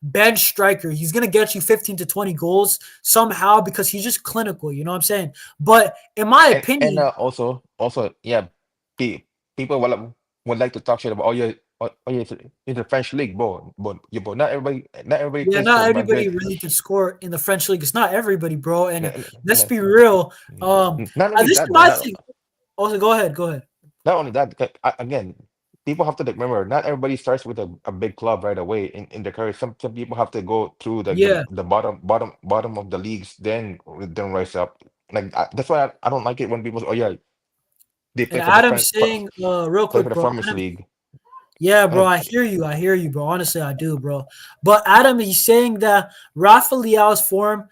bench striker. He's gonna get you 15 to 20 goals somehow because he's just clinical. You know what I'm saying? But in my And opinion, also yeah, people would like to talk shit about oh yeah it's a French league, bro. Not everybody yeah, plays not for everybody Madrid. really can score in the French league. It's not everybody, bro. And let's Like, be real. not only This is that, bro. my thing. Also, go ahead. Go ahead. Not only that, again, people have to remember, not everybody starts with a big club right away in their career. Some people have to go through Yeah, the bottom of the leagues, then rise up. That's why I don't like it when people say, oh yeah, they and play for the Adam's saying, real play for quick, the bro. Farmers League. Yeah, bro, Um, I hear you. I hear you, bro. Honestly, I do, bro. But Adam, he's saying that Rafa Leao's form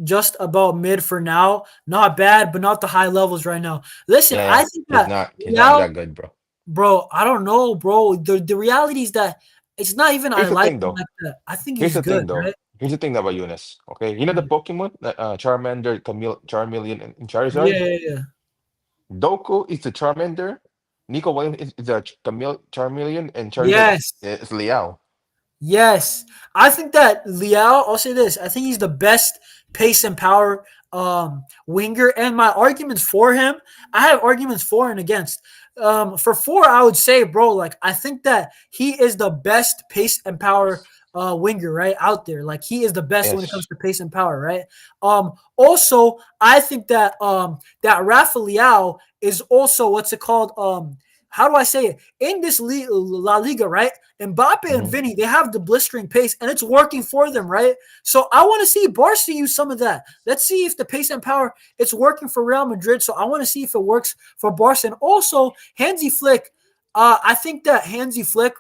just about mid for now. Not bad, but not the high levels right now. Listen, I yeah, think he's that not he's not Leao, that good, bro. bro, I don't know, bro. The reality is that it's not even I Here's the like thing him though. like that. I think Here's he's the good, thing though. right? Here's the thing about Eunice. Okay, you know the Yeah, Pokemon, Charmander, Charmeleon, and yeah, Charizard. yeah. Yeah. Doku is the Charmander. Nico Williams is the Charmeleon, and Charizard Yes. is Liao. Yes. I think that Liao, I'll say this, I think he's the best pace and power winger. And my arguments for him, I have arguments for and against. For four, I would say, bro, I think that he is the best pace and power winger, right? Out there. Like he is the best when it comes Yes, to pace and power, right? Also, I think that that Rafa Liao is also what's it called? How do I say it? In this La Liga, right? Mbappe and hmm Vinny, they have the blistering pace, and it's working for them, right? So I want to see Barca use some of that. Let's see if the pace and power it's working for Real Madrid. So I want to see if it works for Barca. And also Hansi Flick. I think that Hansi Flick.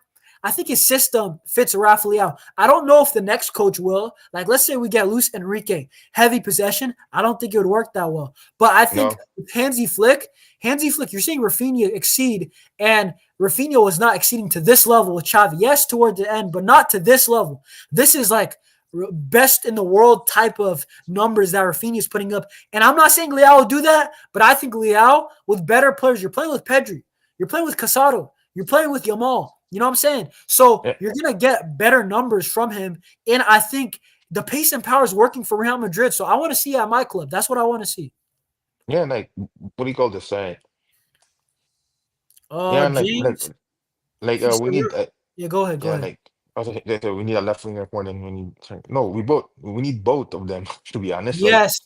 I think his system fits Rafael. I don't know if the next coach will. Like, let's say we get Luis Enrique, heavy possession. I don't think it would work that well. But I think no, with Hansi Flick, you're seeing Rafinha exceed, and Rafinha was not exceeding to this level with Xavi. Yes, toward the end, but not to this level. This is like best in the world type of numbers that Rafinha is putting up. And I'm not saying Leao will do that, but I think Leao with better players, you're playing with Pedri, you're playing with Casado, you're playing with Yamal. You know what I'm saying? So yeah, you're gonna get better numbers from him. And I think the pace and power is working for Real Madrid. So I want to see at my club. That's what I want to see. yeah. What do you call this? Yeah, James, he said, we need yeah, go ahead, go yeah, ahead. also we need a left winger more than we need. No, we need both of them to be honest. Yes.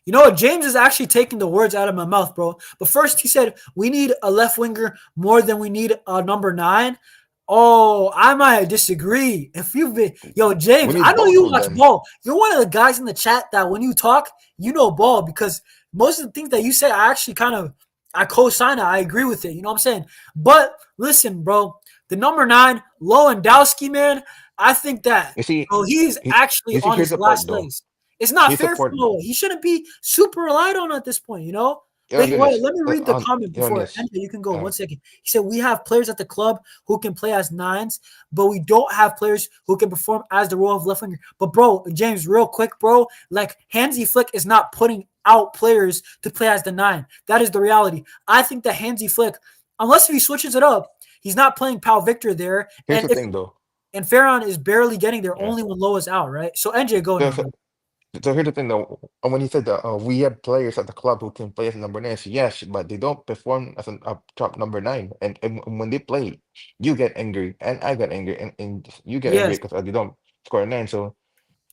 You know what? James is actually taking the words out of my mouth, bro. But first, he said we need a left winger more than we need a number nine. Oh, I might disagree. If you've been, yo, We James, I need know both you of watch them. ball. You're one of the guys in the chat that when you talk, you know ball because most of the things that you say, I actually I co-sign it. I agree with it. You know what I'm saying? But listen, bro, the number nine, Lewandowski, man, I think that You see, bro, he's actually you see, on here's his the part last though. legs. It's not Here's the fair for part. Noah. He shouldn't be super relied on at this point, you know? Yeah, Wait, wait, Eunice, let me read the comment before Eunice. Enter, you can go. Uh, 1 second. He said, we have players at the club who can play as nines, but we don't have players who can perform as the role of left winger. But, bro, James, real quick, bro, like Hansi Flick is not putting out players to play as the nine. That is the reality. I think that Hansi Flick, unless if he switches it up, he's not playing Pal Victor there. Here's the thing though. And Ferran is barely getting there Yeah. only when Low is out, right? So NJ, go So, now, so, bro. so here's the thing though. When he said that we have players at the club who can play as number nine, so yes, but they don't perform as a top number nine. And when they play, you get angry, and I get angry, and you get angry Yes. because they don't score a nine. So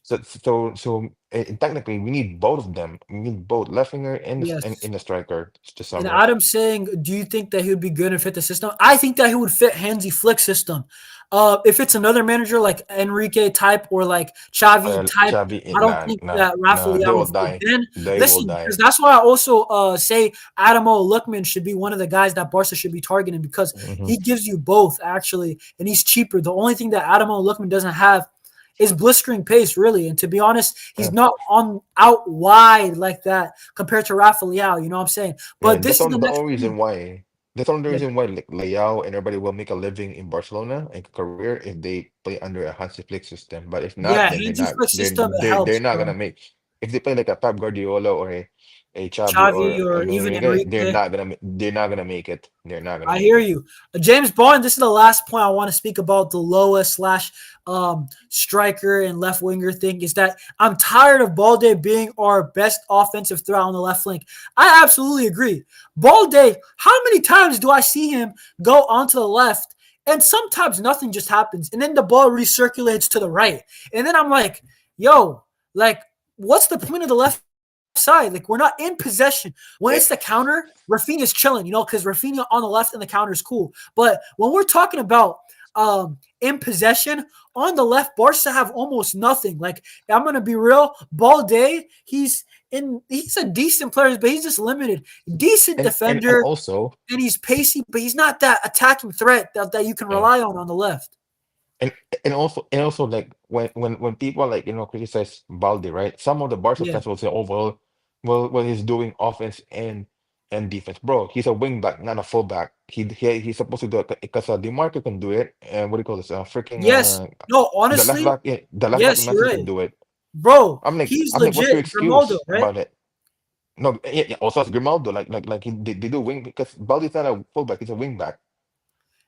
technically, we need both of them. We need both left winger and Yes. the striker to And summer. Adam's saying, do you think that he would be good and fit the system? I think that he would fit Hansi Flick's system. If it's another manager like Enrique type or like Xavi type, Xavi, I don't nah, think nah, that nah. They Rafael will would fit. die. Then They will listen, because die. that's why I also say Adamo Lookman should be one of the guys that Barca should be targeting because Hmm. he gives you both actually, and he's cheaper. The only thing that Adamo Lookman doesn't have is blistering pace, really. And to be honest, he's Yeah, not on out wide like that compared to Rafael. You know what I'm saying? yeah. But this is the The next only thing. reason why. That's only the Yeah, reason why like Leao and everybody will make a living in Barcelona and career if they play under a Hansi Flick system. But if not, yeah, then Hansi Flick system it they're helps, not bro. gonna make. If they play like a Pep Guardiola or a Xavi Xavi or a or Luis even Enrique, Enrique. they're not gonna make it. They're not gonna I make hear it. you. James Bond, this is the last point I want to speak about the Loa slash striker and left winger thing is that I'm tired of Balde being our best offensive threat on the left flank. I absolutely agree. Balde, how many times do I see him go onto the left and sometimes nothing just happens and then the ball recirculates to the right. And then I'm like, yo, like, what's the point of the left side? Like, we're not in possession. When Yeah, it's the counter, Rafinha's chilling, because Rafinha on the left and the counter is cool. But when we're talking about in possession, on the left, Barca have almost nothing. Like, I'm gonna be real, Balde, he's a decent player, but he's just limited. Decent and defender, also. and he's pacey, but he's not that attacking threat that you can Yeah. rely on the left. And and also like when people like criticize Balde, right? Some of the Barca Yeah. fans will say, "Oh well, he's doing offense and defense, bro. He's a wing back, not a fullback. He's supposed to do it because DeMarco can do it, and what do you call this? Freaking Yes. No, the left honestly, back, the left back in yes, Man you're City right. can do it. Bro, I'm like, he's what's your legit. Grimaldo, excuse right? about it? No, yeah, yeah, also as Grimaldo, they do wing because Balde's not a fullback, he's a wing back.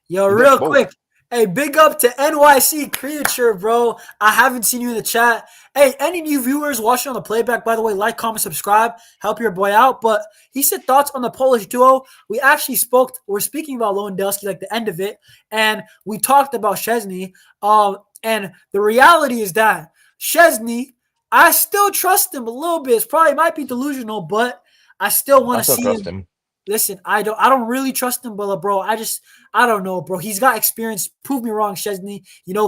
Yo, He does real both. quick. Hey, big up to NYC Creature, bro. I haven't seen you in the chat. Hey, any new viewers watching on the playback, by the way, like, comment, subscribe, help your boy out. But he said thoughts on the Polish duo. We actually we're speaking about Lewandowski, like the end of it, and we talked about Szczesny. And the reality is that Szczesny, I still trust him a little bit. It's probably might be delusional, but I still want I to still see trust him. him. Listen, I don't really trust him, but bro, I don't know, bro. He's got experience. Prove me wrong, Szczesny.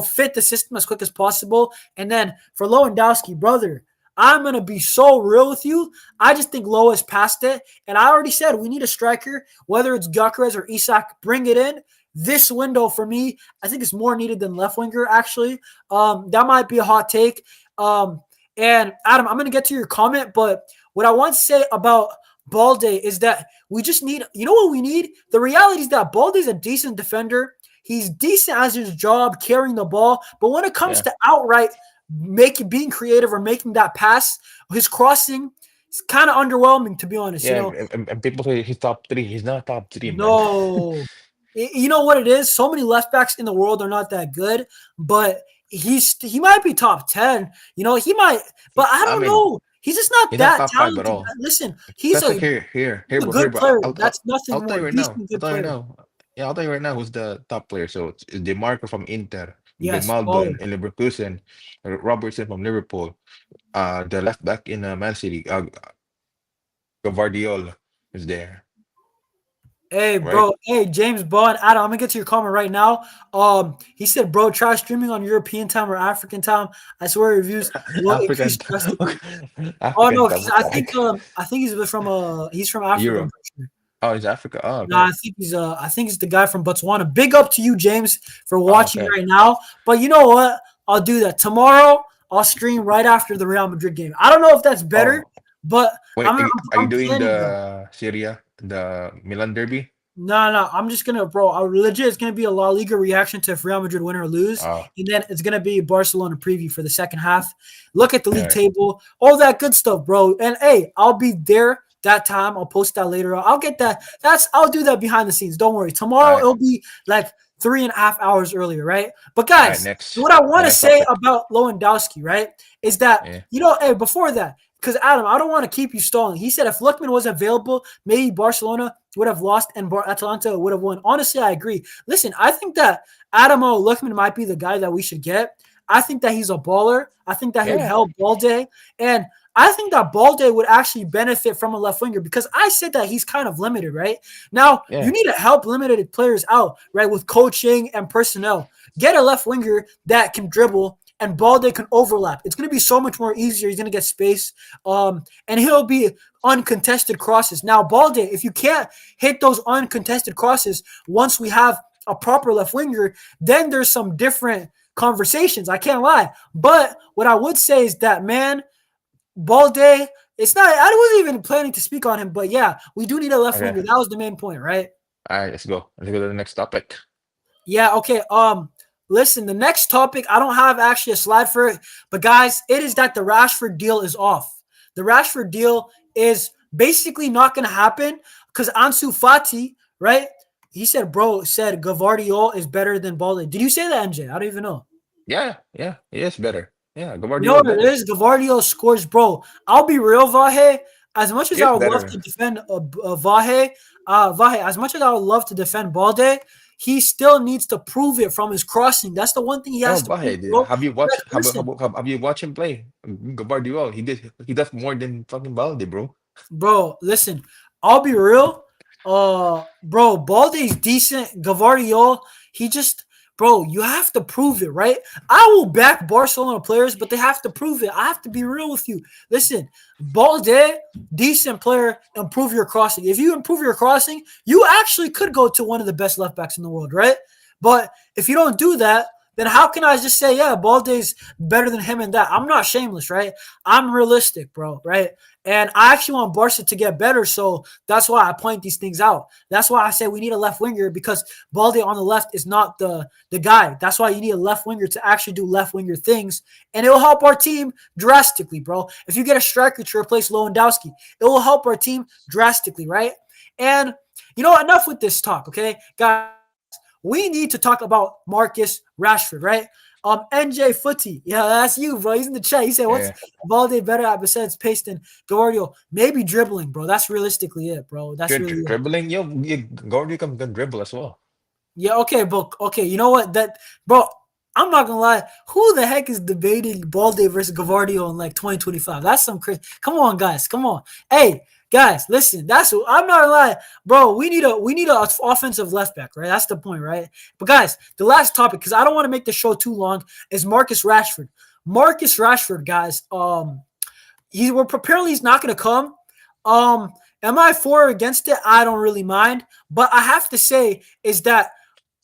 Fit the system as quick as possible. And then for Lewandowski, brother, I'm gonna be so real with you. I just think Loa is past it. And I already said we need a striker, whether it's Gyökeres or Isak, bring it in. This window for me, I think it's more needed than left winger, actually. That might be a hot take. And Adam, I'm gonna get to your comment, but what I want to say about Balde is that we just need, what we need? The reality is that Balde is a decent defender. He's decent as his job carrying the ball. But when it comes Yeah. to outright being creative or making that pass, his crossing is kind of underwhelming, to be honest. Yeah, and people say he's top three. He's not top three, man. No. You know what it is? So many left backs in the world are not that good, but he might be top 10. He might, but I I don't mean, know. He's just not he's not that top five at talented. all. Listen, That's like here, he's a bro, good player. That's I'll nothing tell more. you right now. Decent I'll good tell you right player. now. Yeah, I'll tell you right now who's the top player. So it's DeMarco from Inter, Yes, Grimaldo baller. in Leverkusen, Robertson from Liverpool, the left back in Man City, Gvardiol is there, Hey, right? bro. Hey, James Bond. Adam, I'm gonna get to your comment right now. He said, "Bro, try streaming on European time or African time. I swear, reviews will increase African, stress to you." Oh African no, time. he's. What I the think. heck? I think he's from Africa. I'm Europe. pretty sure. Oh, it's Africa. Oh, No, okay. I think he's the guy from Botswana. Big up to you, James, for Oh, watching okay. right now. But you know what? I'll do that tomorrow. I'll stream right after the Real Madrid game. I don't know if that's better, Oh, but wait, I'm I'm, are you I'm doing planning that. the Syria, the Milan derby? No, no, I'm just gonna, bro. I legit, it's gonna be a La Liga reaction to if Real Madrid win or lose, Oh, and then it's gonna be a Barcelona preview for the second half. Look at the all league right. table, all that good stuff, bro. And hey, I'll be there that time. I'll post that later on. I'll get that. I'll do that behind the scenes. Don't worry. All Tomorrow right. it'll be like 3.5 hours earlier, right? But All right. guys, Next, what I the want to next say topic. about Lewandowski, right, is that Yeah. hey, before that, because Adam, I don't want to keep you stalling. He said if Lookman was available, maybe Barcelona would have lost and Atalanta would have won. Honestly, I agree. Listen, I think that Adamo Lookman might be the guy that we should get. I think that he's a baller. I think that he would Yeah, help Balde. And I think that Balde would actually benefit from a left winger because I said that he's kind of limited, right? Now, you yeah. need to help limited players out, right, with coaching and personnel. Get a left winger that can dribble and Balde can overlap. It's going to be so much more easier. He's going to get space, and he'll be uncontested crosses. Now, Balde, if you can't hit those uncontested crosses once we have a proper left winger, then there's some different conversations. I can't lie. But what I would say is that, man, Balde, it's not, I wasn't even planning to speak on him, but yeah, we do need a left Okay. winger. That was the main point, right? All right, let's go. Let's go to the next topic. Yeah, okay. Listen, the next topic, I don't have actually a slide for it, but guys, it is that the Rashford deal is off. The Rashford deal is basically not going to happen because Ansu Fati, right? He said, bro, said Gavardiol is better than Balde. Did you say that, MJ? I don't even know. Yeah, yeah, it is better. Yeah, You know Guardiola what it better. is? Gavardio scores, bro. I'll be real, Vahe. As much as He is I would love to better. defend Vahe, as much as I would love to defend Balde, he still needs to prove it from his crossing. That's the one thing he No, has to but prove, hey, bro. have you watched Listen, have you watched him play? Guardiola, he does more than fucking Balde, bro. bro, listen. I'll be real. Bro, Balde's decent. Gavardiol, he just, bro, you have to prove it, right? I will back Barcelona players, but they have to prove it. I have to be real with you. Listen, Balde, decent player, improve your crossing. If you improve your crossing, you actually could go to one of the best left backs in the world, right? But if you don't do that, then how can I just say, yeah, Balde's better than him and that? I'm not shameless, right? I'm realistic, bro, right? And I actually want Barca to get better, so that's why I point these things out. That's why I say we need a left winger because Balde on the left is not the guy. That's why you need a left winger to actually do left winger things, and it will help our team drastically, bro. If you get a striker to replace Lewandowski, it will help our team drastically, right? And you know, enough with this talk, okay, guys. We need to talk about Marcus Rashford, right? NJ Footy, yeah, that's you, bro. He's in the chat. He said, "What's Yeah, Balde better at besides pace than Guardiola? Maybe dribbling, bro. That's realistically it, bro. That's really it." dribbling, Guardiola can dribble as well. Yeah, okay, but okay, you know what? That, bro, I'm not gonna lie. Who the heck is debating Balde versus Gavardio in like 2025? That's some crazy. Come on, guys. Come on. Hey, guys, listen. That's what I'm not gonna lie, bro. We need a offensive left back, right? That's the point, right? But guys, the last topic, because I don't want to make the show too long, is Marcus Rashford. Marcus Rashford, guys. Apparently he's not gonna come. Am I for or against it? I don't really mind, but I have to say is that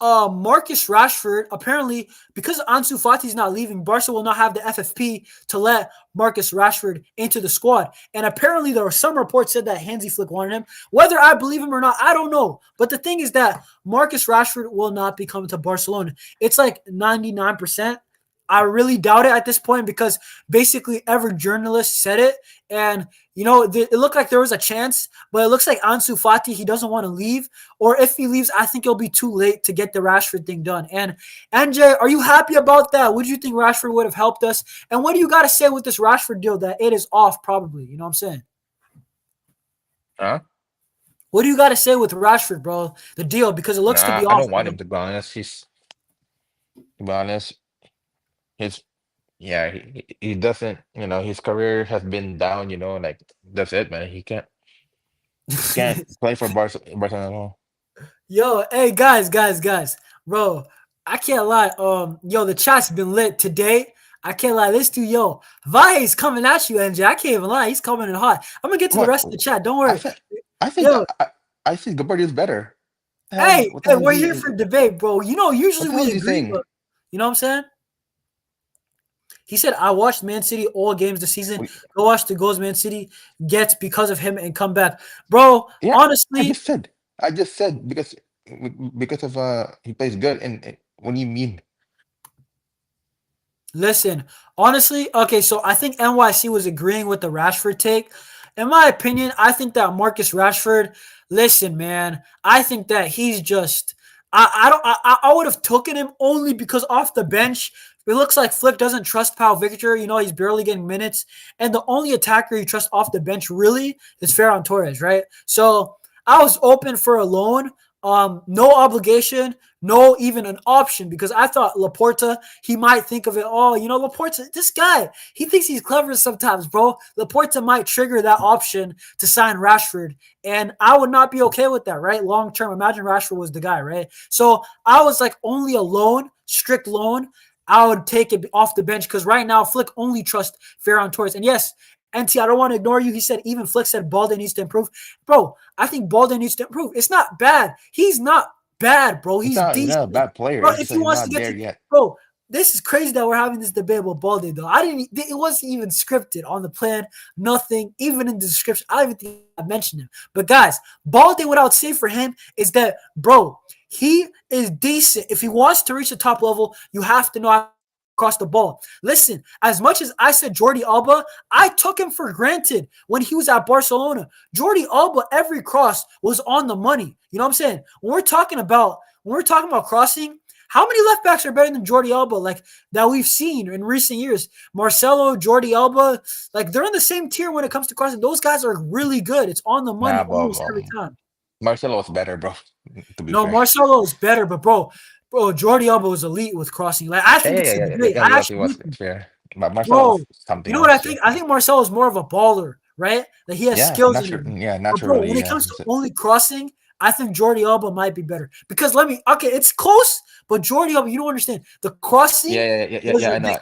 Marcus Rashford, apparently, because Ansu Fati is not leaving, Barca will not have the FFP to let Marcus Rashford into the squad. And apparently, there were some reports said that Hansi Flick wanted him. Whether I believe him or not, I don't know. But the thing is that Marcus Rashford will not be coming to Barcelona. It's like 99%. I really doubt it at this point because basically every journalist said it. And, you know, it looked like there was a chance, but it looks like Ansu Fati, he doesn't want to leave. Or if he leaves, I think it'll be too late to get the Rashford thing done. And NJ, are you happy about that? Would you think Rashford would have helped us? And what do you got to say with this Rashford deal that it is off probably? You know what I'm saying? Huh? What do you got to say with Rashford, bro? The deal, because it looks to be Nah, I off. don't want him to be honest. To be honest, his yeah, he doesn't. His career has been down. Like that's it, man. He can't play for Barcelona at all. Yo, hey guys, bro. I can't lie. Yo, the chat's been lit today. I can't lie. This dude, yo, Vahe's coming at you, NJ. I can't even lie. He's coming in hot. I'm gonna get to the What? rest of the chat. Don't I worry. think I think Yo, I think Gabriel is better. What the hey, hell is we're he? here for debate, bro. You know, What usually the hell we is he agree, saying? but you know what I'm saying? He said, I watched Man City all games this season. We, Go watch the goals Man City gets because of him and come back. Bro, yeah, I honestly, just said. I just said because of he plays good. And what do you mean? listen, honestly, okay, so I think NYC was agreeing with the Rashford take. In my opinion, I think that Marcus Rashford, listen, man, I think that he's just I don't I would have taken him only because off the bench, it looks like Flick doesn't trust Pau Victor. You know, he's barely getting minutes. And the only attacker he trusts off the bench really is Ferran Torres, right? So I was open for a loan. No obligation, no even an option because I thought Laporta, he might think of it. Oh, Laporta, this guy, he thinks he's clever sometimes, bro. Laporta might trigger that option to sign Rashford. And I would not be okay with that, right? Long term. Imagine Rashford was the guy, right? So I was like only a loan, strict loan. I would take it off the bench because right now Flick only trusts Ferran Torres. And yes, NT, I don't want to ignore you. He said even Flick said Balde needs to improve. Bro, I think Balde needs to improve. It's not bad. He's not bad, bro. He's He's not a decent. bad player. Bro, It's if just he like wants to not get there to yet. bro, this is crazy that we're having this debate about Balde, though. It wasn't even scripted on the plan, nothing, even in the description. I don't even think I mentioned him. But guys, Balde, what I would say for him is that, bro, he is decent. If he wants to reach the top level, you have to know how to cross the ball. Listen, as much as I said Jordi Alba, I took him for granted when he was at Barcelona. Jordi Alba, every cross was on the money. You know what I'm saying? When we're talking about crossing, how many left backs are better than Jordi Alba, like that we've seen in recent years? Marcelo, Jordi Alba, like they're in the same tier when it comes to crossing. Those guys are really good. It's on the money Nah, almost every time. Marcelo was better, bro. To be No, fair. Marcelo is better, but bro, Jordi Alba was elite with crossing. Like I think it's a debate. I He actually, was fair. But Marcelo bro, was you something know what I else too. think? I think Marcelo is more of a baller, right? Like he has skills in him. But bro, Naturally, when it yeah. comes to only crossing, I think Jordi Alba might be better because it's close, but Jordi Alba, you don't understand. The crossing was ridiculous.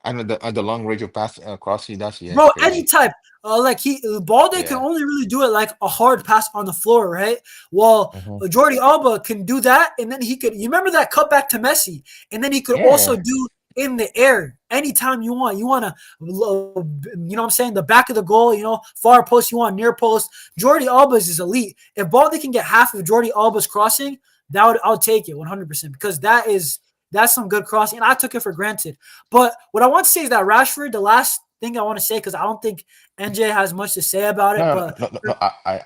I know the long range of pass across he does. Yeah, it's Bro, any crazy. type. Balde can Yeah. only really do it like a hard pass on the floor, right? Well, Hmm. Jordi Alba can do that, and then he could. You remember that cutback to Messi, and then he could also Yeah. do in the air anytime you want. You want to, what I'm saying, the back of the goal, far post. You want near post. Jordi Alba's is elite. If Balde can get half of Jordi Alba's crossing, I'll take it 100% because that's some good crossing, and I took it for granted. But what I want to say is that Rashford, the last thing I want to say, because I don't think NJ has much to say about it, but No. I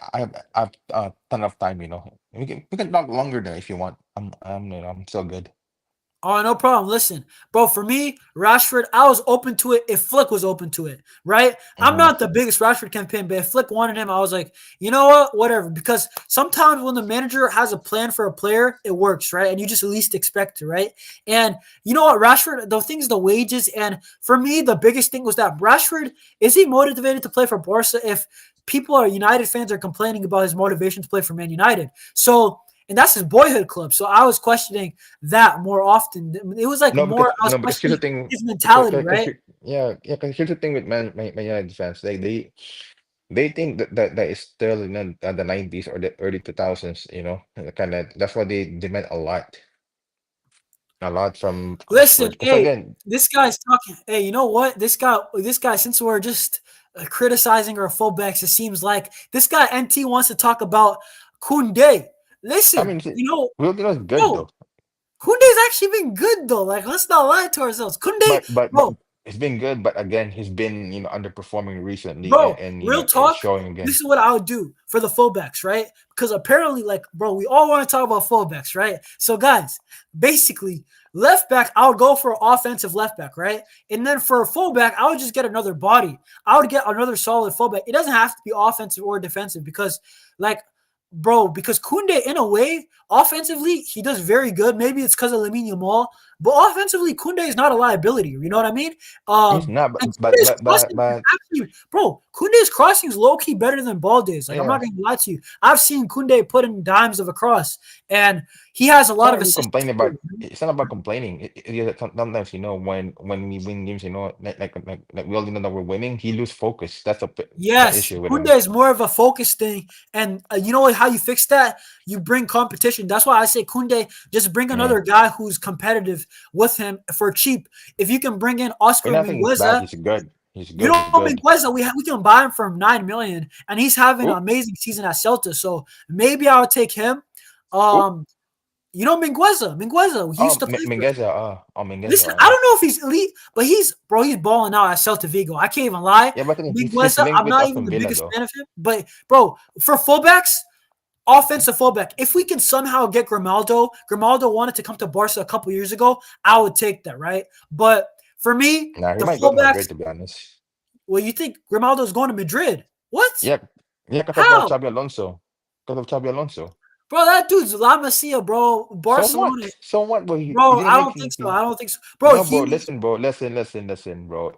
have a ton of time. We can talk longer there if you want. I'm still good. oh, no problem. Listen, bro, for me, Rashford, I was open to it if Flick was open to it, right? I'm Hmm. not the biggest Rashford campaign, but if Flick wanted him, I was like, you know what? Whatever. Because sometimes when the manager has a plan for a player, it works, right? And you just at least expect it, right? And you know what? Rashford, the thing is the wages. And for me, the biggest thing was that Rashford, is he motivated to play for Barca if United fans are complaining about his motivation to play for Man United? So, and that's his boyhood club. So I was questioning that more often. It was like No, because more, I was no, because here's the questioning thing. his mentality, Because right? yeah. Because here's the thing with Man United fans. They think that is still in the 90s or the early 2000s. Kind of that's why they demand a lot from Listen, Spurs. Because hey, again, this guy's talking. Hey, you know what? This guy, since we're just criticizing our fullbacks, it seems like this guy NT wants to talk about Kunde. I Listen, mean, Wilton is good bro, though. Kunde's actually been good though. Like, let's not lie to ourselves. Kunde, But bro, it's been good. But again, he's been underperforming recently, bro, and real it's talk. showing This again. is what I would do for the fullbacks, right? Because apparently, like, bro, we all want to talk about fullbacks, right? So, guys, basically, left back, I would go for offensive left back, right? And then for a fullback, I would just get another body. I would get another solid fullback. It doesn't have to be offensive or defensive because, like, bro, because Kunde, in a way, offensively, he does very good. Maybe it's because of Lamine Yamal, but offensively, Kunde is not a liability. You know what I mean? He's not, And Kunde's but crossing is actually, bro, Kunde's crossing is low key better than Balde's. Like, I'm yeah. not gonna lie to you. I've seen Kunde put in dimes of a cross, and he has a It's lot not of really assists complaining too. about. It's not about complaining. Sometimes when we win games, like we all know that we're winning, he lose focus. That's the Yes, issue with Kunde him. is more of a focus thing, and you know how you fix that? You bring competition. That's why I say Kunde, just bring Yeah. another guy who's competitive with him for cheap. If you can bring in We're Oscar not saying he's bad. Mingueza, He's good. He's you good. He's know good. Mingueza, we can buy him for 9 million, and he's having an Who? amazing season at Celta. So maybe I'll take him. Who? Um, Mingueza, he used to play for us. Mingueza. Mingueza. Listen, I don't know if he's elite, but he's balling out at Celta Vigo. I can't even lie. Yeah, but I think he's Mingueza, linked I'm with not even Aston the Villa biggest though. fan of him, but bro, for fullbacks, offensive fullback, if we can somehow get Grimaldo wanted to come to Barca a couple years ago, I would take that, right? But for me, Nah, he the might go to fullbacks, Madrid to be honest. well, you think Grimaldo's going to Madrid? What? Yeah, yeah, because of How? Xabi Alonso. Because of Xabi Alonso. Bro, that dude's La Masia, bro. So Barcelona, what? So what? Bro, he bro. didn't I make don't think so. I don't think so, bro. no, He bro. was. Listen, bro. Listen, bro.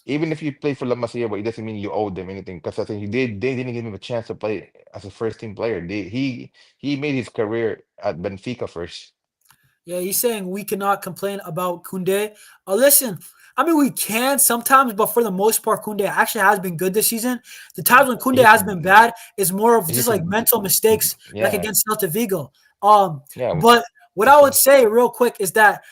Even if you play for La Masia, but it doesn't mean you owe them anything. Because I think they didn't give him a chance to play as a first team player. He made his career at Benfica first. Yeah, he's saying we cannot complain about Kunde. Listen, I mean we can sometimes, but for the most part, Kunde actually has been good this season. The times when Kunde It's just has been bad is more of it's just just like mental mistakes, like yeah, against Celta Vigo. Um, yeah. but what That's I would true. say real quick is that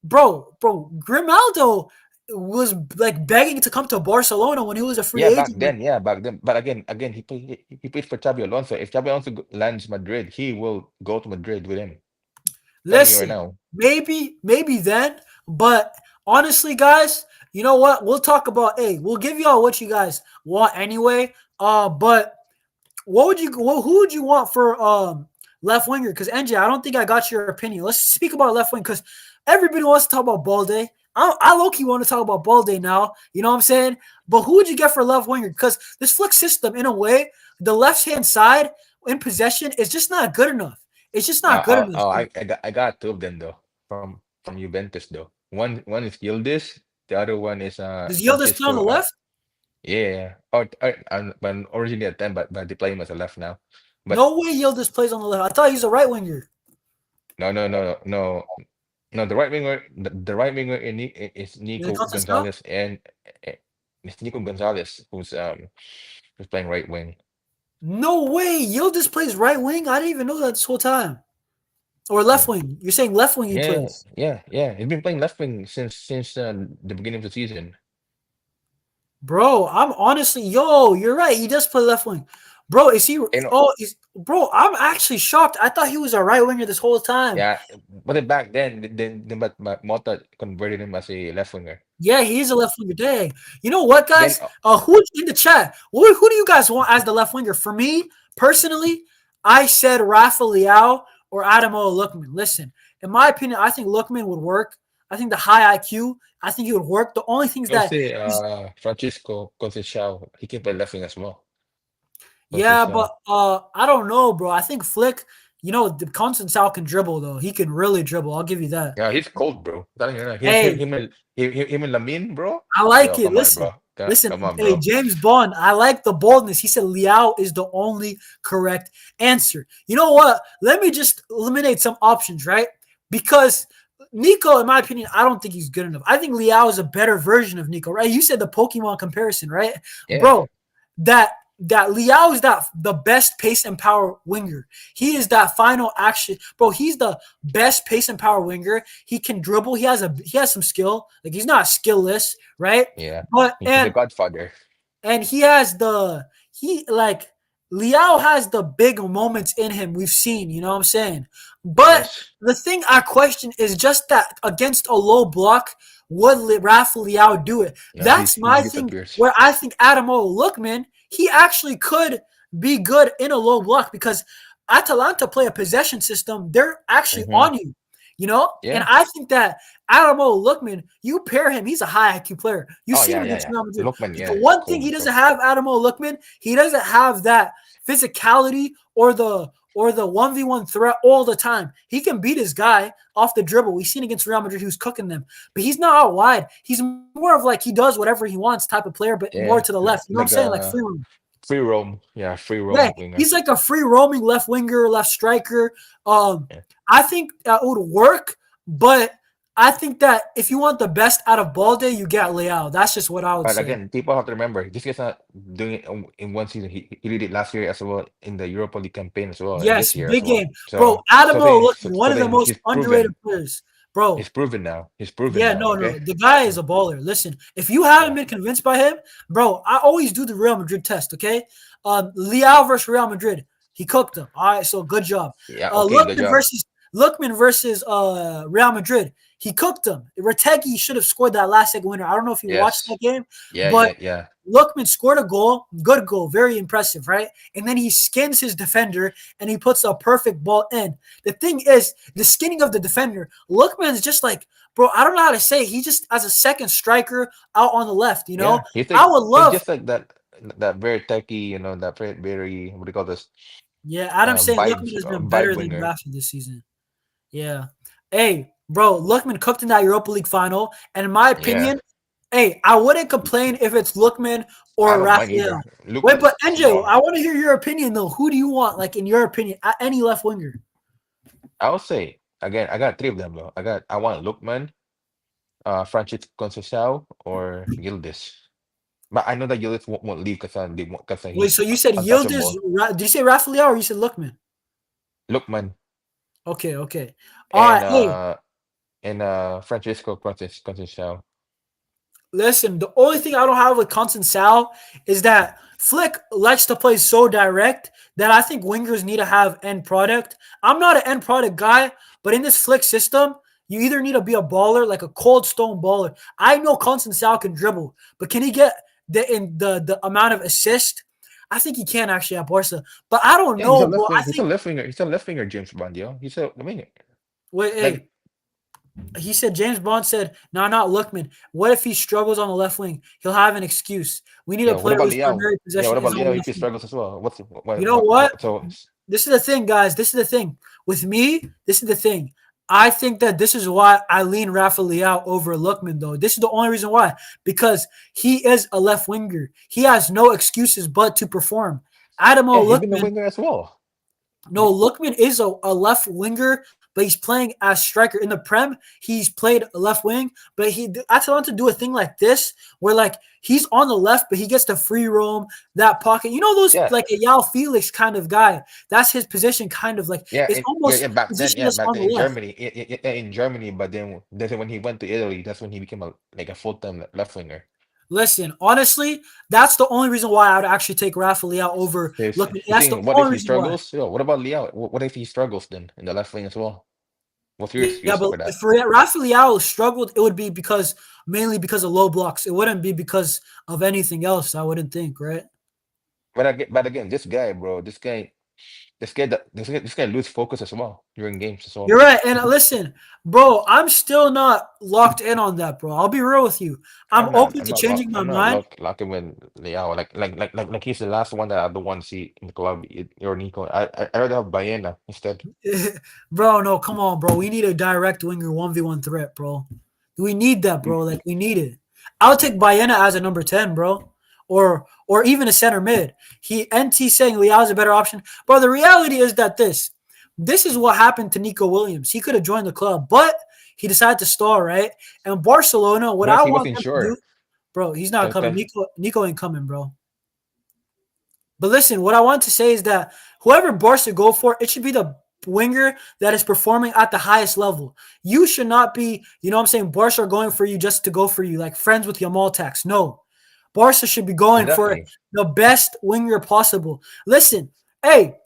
bro, Grimaldo was like begging to come to Barcelona when he was a free Yeah, back agent. then, yeah, back then. But again, he played for Xabi Alonso. If Xabi Alonso lands Madrid, he will go to Madrid with him. Telling you right Listen, now. maybe then, but honestly, guys, you know what? We'll talk about. Hey, we'll give y'all what you guys want anyway. But who would you want for left winger? Because NJ, I don't think I got your opinion. Let's speak about left wing because everybody wants to talk about Balde. I low key want to talk about Balde now. You know what I'm saying? But who would you get for left winger? Because this flick system, in a way, the left hand side in possession is just not good enough. It's just not good enough. I got two of them though from Juventus though. One is Yildiz, the other one is Does Yildiz play on the Francisco. left? Yeah, but originally at 10, but they play him as a left now. But No way Yildiz plays on the left. I thought he's a right winger. no. The right winger is Is it Nico Conceição? Gonzalez, and eh, it's Nico Gonzalez who's playing right wing. No way. Yildiz plays right wing? I didn't even know that this whole time. Or left Yeah, wing. You're saying left wing he yeah, plays. yeah. He's been playing left wing since the beginning of the season. Bro, I'm honestly, yo, you're right. He does play left wing. Bro, is he? You know, Oh, bro, I'm actually shocked. I thought he was a right winger this whole time. yeah. But then back then but Mota converted him as a left winger. Yeah, he's a left winger. Dang. You know what, Then guys? Who in the chat? Who do you guys want as the left winger? For me, personally, I said Rafa Leao or Adamo Lookman. Listen, in my opinion, I think Lookman would work. I think the high IQ, I think he would work. The only thing is I'll that say he's Francisco Conceição. He can play left wing as well. yeah, Conceição. but I don't know, bro. I think Flick, the constant Sal can dribble though. He can really dribble. I'll give you that. Yeah, he's cold, bro. Telling you right now. Hey, Him and Lamine, bro. I like Yo, it. come on, Listen, bro. Come listen. on, Hey, bro. James Bond. I like the boldness. He said Liao is the only correct answer. You know what? Let me just eliminate some options, right? Because Nico, in my opinion, I don't think he's good enough. I think Liao is a better version of Nico, right? You said the Pokemon comparison, right, Yeah, bro? That Liao is the best pace and power winger. He is that final action, bro. He's the best pace and power winger. He can dribble. He has some skill. Like he's not skillless, right? yeah. But He's the Godfather. and he has he like Liao has the big moments in him we've seen, you know what I'm saying? But Yes. the thing I question is just that against a low block, would Rafa Liao do it? No, That's he my thing disappears. where I think Adamo Lookman, he actually could be good in a low block because Atalanta play a possession system. They're actually Mm-hmm. on you, you know? And Yeah. I think that Adamo Lookman, you pair him, he's a high IQ player. You Oh see yeah, him yeah, against yeah. Real Madrid. Lookman, The yeah, it's one thing cold, he bro. doesn't have, Adamo Lookman, he doesn't have that physicality or the 1v1 threat all the time. He can beat his guy off the dribble. We've seen against Real Madrid who's cooking them. But he's not out wide. He's more of like he does whatever he wants type of player, but more Yeah, to the left. You know what I'm like saying? Like free roam. free roam. Yeah, free Yeah, roam winger. he's like a free roaming left winger, left striker. Yeah. I think that would work, but I think that if you want the best out of Balde, you get Leao. That's just what I would But say. again, people have to remember this guy's not doing it in one season. He did it last year as well in the Europa League campaign as well, and Yes, this year as big well. game, bro. Adamo, look, one So of the then most he's underrated proven. players, bro. He's proven now. He's proven Yeah, now. no. Okay. The guy is Mm, a baller. Listen, if you haven't yeah. been convinced by him, bro, I always do the Real Madrid test, okay? Leao versus Real Madrid. He cooked them. All right, so good job. Yeah. Uh, Okay. Good Lookman job. versus Lookman versus Real Madrid. He cooked them. Retegui should have scored that last second winner. I don't know if you watched Yes. that game, Yeah. but Yeah. Yeah. Lookman scored a goal, good goal, very impressive, right? And then he skins his defender and he puts a perfect ball in. The thing is, the skinning of the defender, Lookman's just like, bro, I don't know how to say it. He just as a second striker out on the left, you know? Yeah. He's I like would he's love just like that very techy. That very what do you call this? Yeah, Adam's saying Lookman has been vibe better than winger. Rashford this season. Yeah. Hey, bro, Lookman cooked in that Europa League final, and in my Yeah, opinion, hey, I wouldn't complain if it's Lookman I or don't mind either. Raphael. Wait, Lookman but is NJ, bomb. I want to hear your opinion though. Who do you want, like in your opinion, at any left winger? I would say again, I got three of them though. I want Lookman, Francis Conceição, or Yildiz. But I know that Yildiz won't leave because Wait, he's so you said Yildiz? untouchable. Did you say Raphael or you said Lookman? Lookman Okay, okay. All and right. Hey, Francisco Conceição. listen, the only thing I don't have with Constant Sal is that Flick likes to play so direct that I think wingers need to have end product. I'm not an end product guy, but in this Flick system, you either need to be a baller, like a cold stone baller. I know Constant Sal can dribble, but can he get the amount of assist? I think he can actually at Barca, but I don't Yeah, he's a know, bro. left I wing. He's a think left winger. He's a left winger. James Bond, yo. He's a winger. wait, Like hey, he said James Bond said, "No, not Lookman. What if he struggles on the left wing? He'll have an excuse. We need yeah. a What player about whose Liao? primary Yeah. What possession is about on Liao the if left he wing." struggles as well? What's You know what? so? This is the thing, guys. This is the thing. With me, this is the thing. I think that this is why I lean Rafa Leao over Lookman, though. This is the only reason why. Because he is a left winger. He has no excuses but to perform. Yeah, Adamo he's been a Lookman winger as well. no, Lookman is a left winger, but he's playing as striker. In the Prem, he's played left wing, but I tell him to do a thing like this, where like he's on the left, but he gets to free roam that pocket. You know those Yeah, like a Yao Felix kind of guy. That's his position, kind of like yeah, it's almost yeah, positionless back on then the in left. Germany, in Germany. But then when he went to Italy, that's when he became a full time left winger. Listen, honestly, that's the only reason why I would actually take Rafael over So Lookman. you That's the think, what if only he reason why. struggles? Yo, what about Liao? What if he struggles then in the left wing as well? What's your Yeah, excuse but for that? if Rafael struggled, it would be because mainly because of low blocks. It wouldn't be because of anything else. I wouldn't think, right? But again, this guy, bro, this guy lose focus as well during games as You're well. right. And listen, bro, I'm still not locked in on that, bro. I'll be real with you. I'm open to changing my I'm not mind. locking with Liao. Like he's the last one that I don't want to see in the club. Or Nico. I rather have Baena instead. Bro, no, come on, bro. We need a direct winger 1v1 threat, bro. We need that, Mm, bro. Like we need it. I'll take Baena as a number 10, bro. Or even a center mid. NT saying Leao's a better option. Bro, the reality is that this is what happened to Nico Williams. He could have joined the club, but he decided to stall, right? And Barcelona, what Because I he want wasn't them to do, sure. bro, he's not coming. Because Nico ain't coming, bro. But listen, what I want to say is that whoever Barca go for, it should be the winger that is performing at the highest level. You should not be, you know what I'm saying, Barca are going for you just to go for you, like friends with Yamal tax. No. Barca should be going for exactly. the best winger possible. Hey,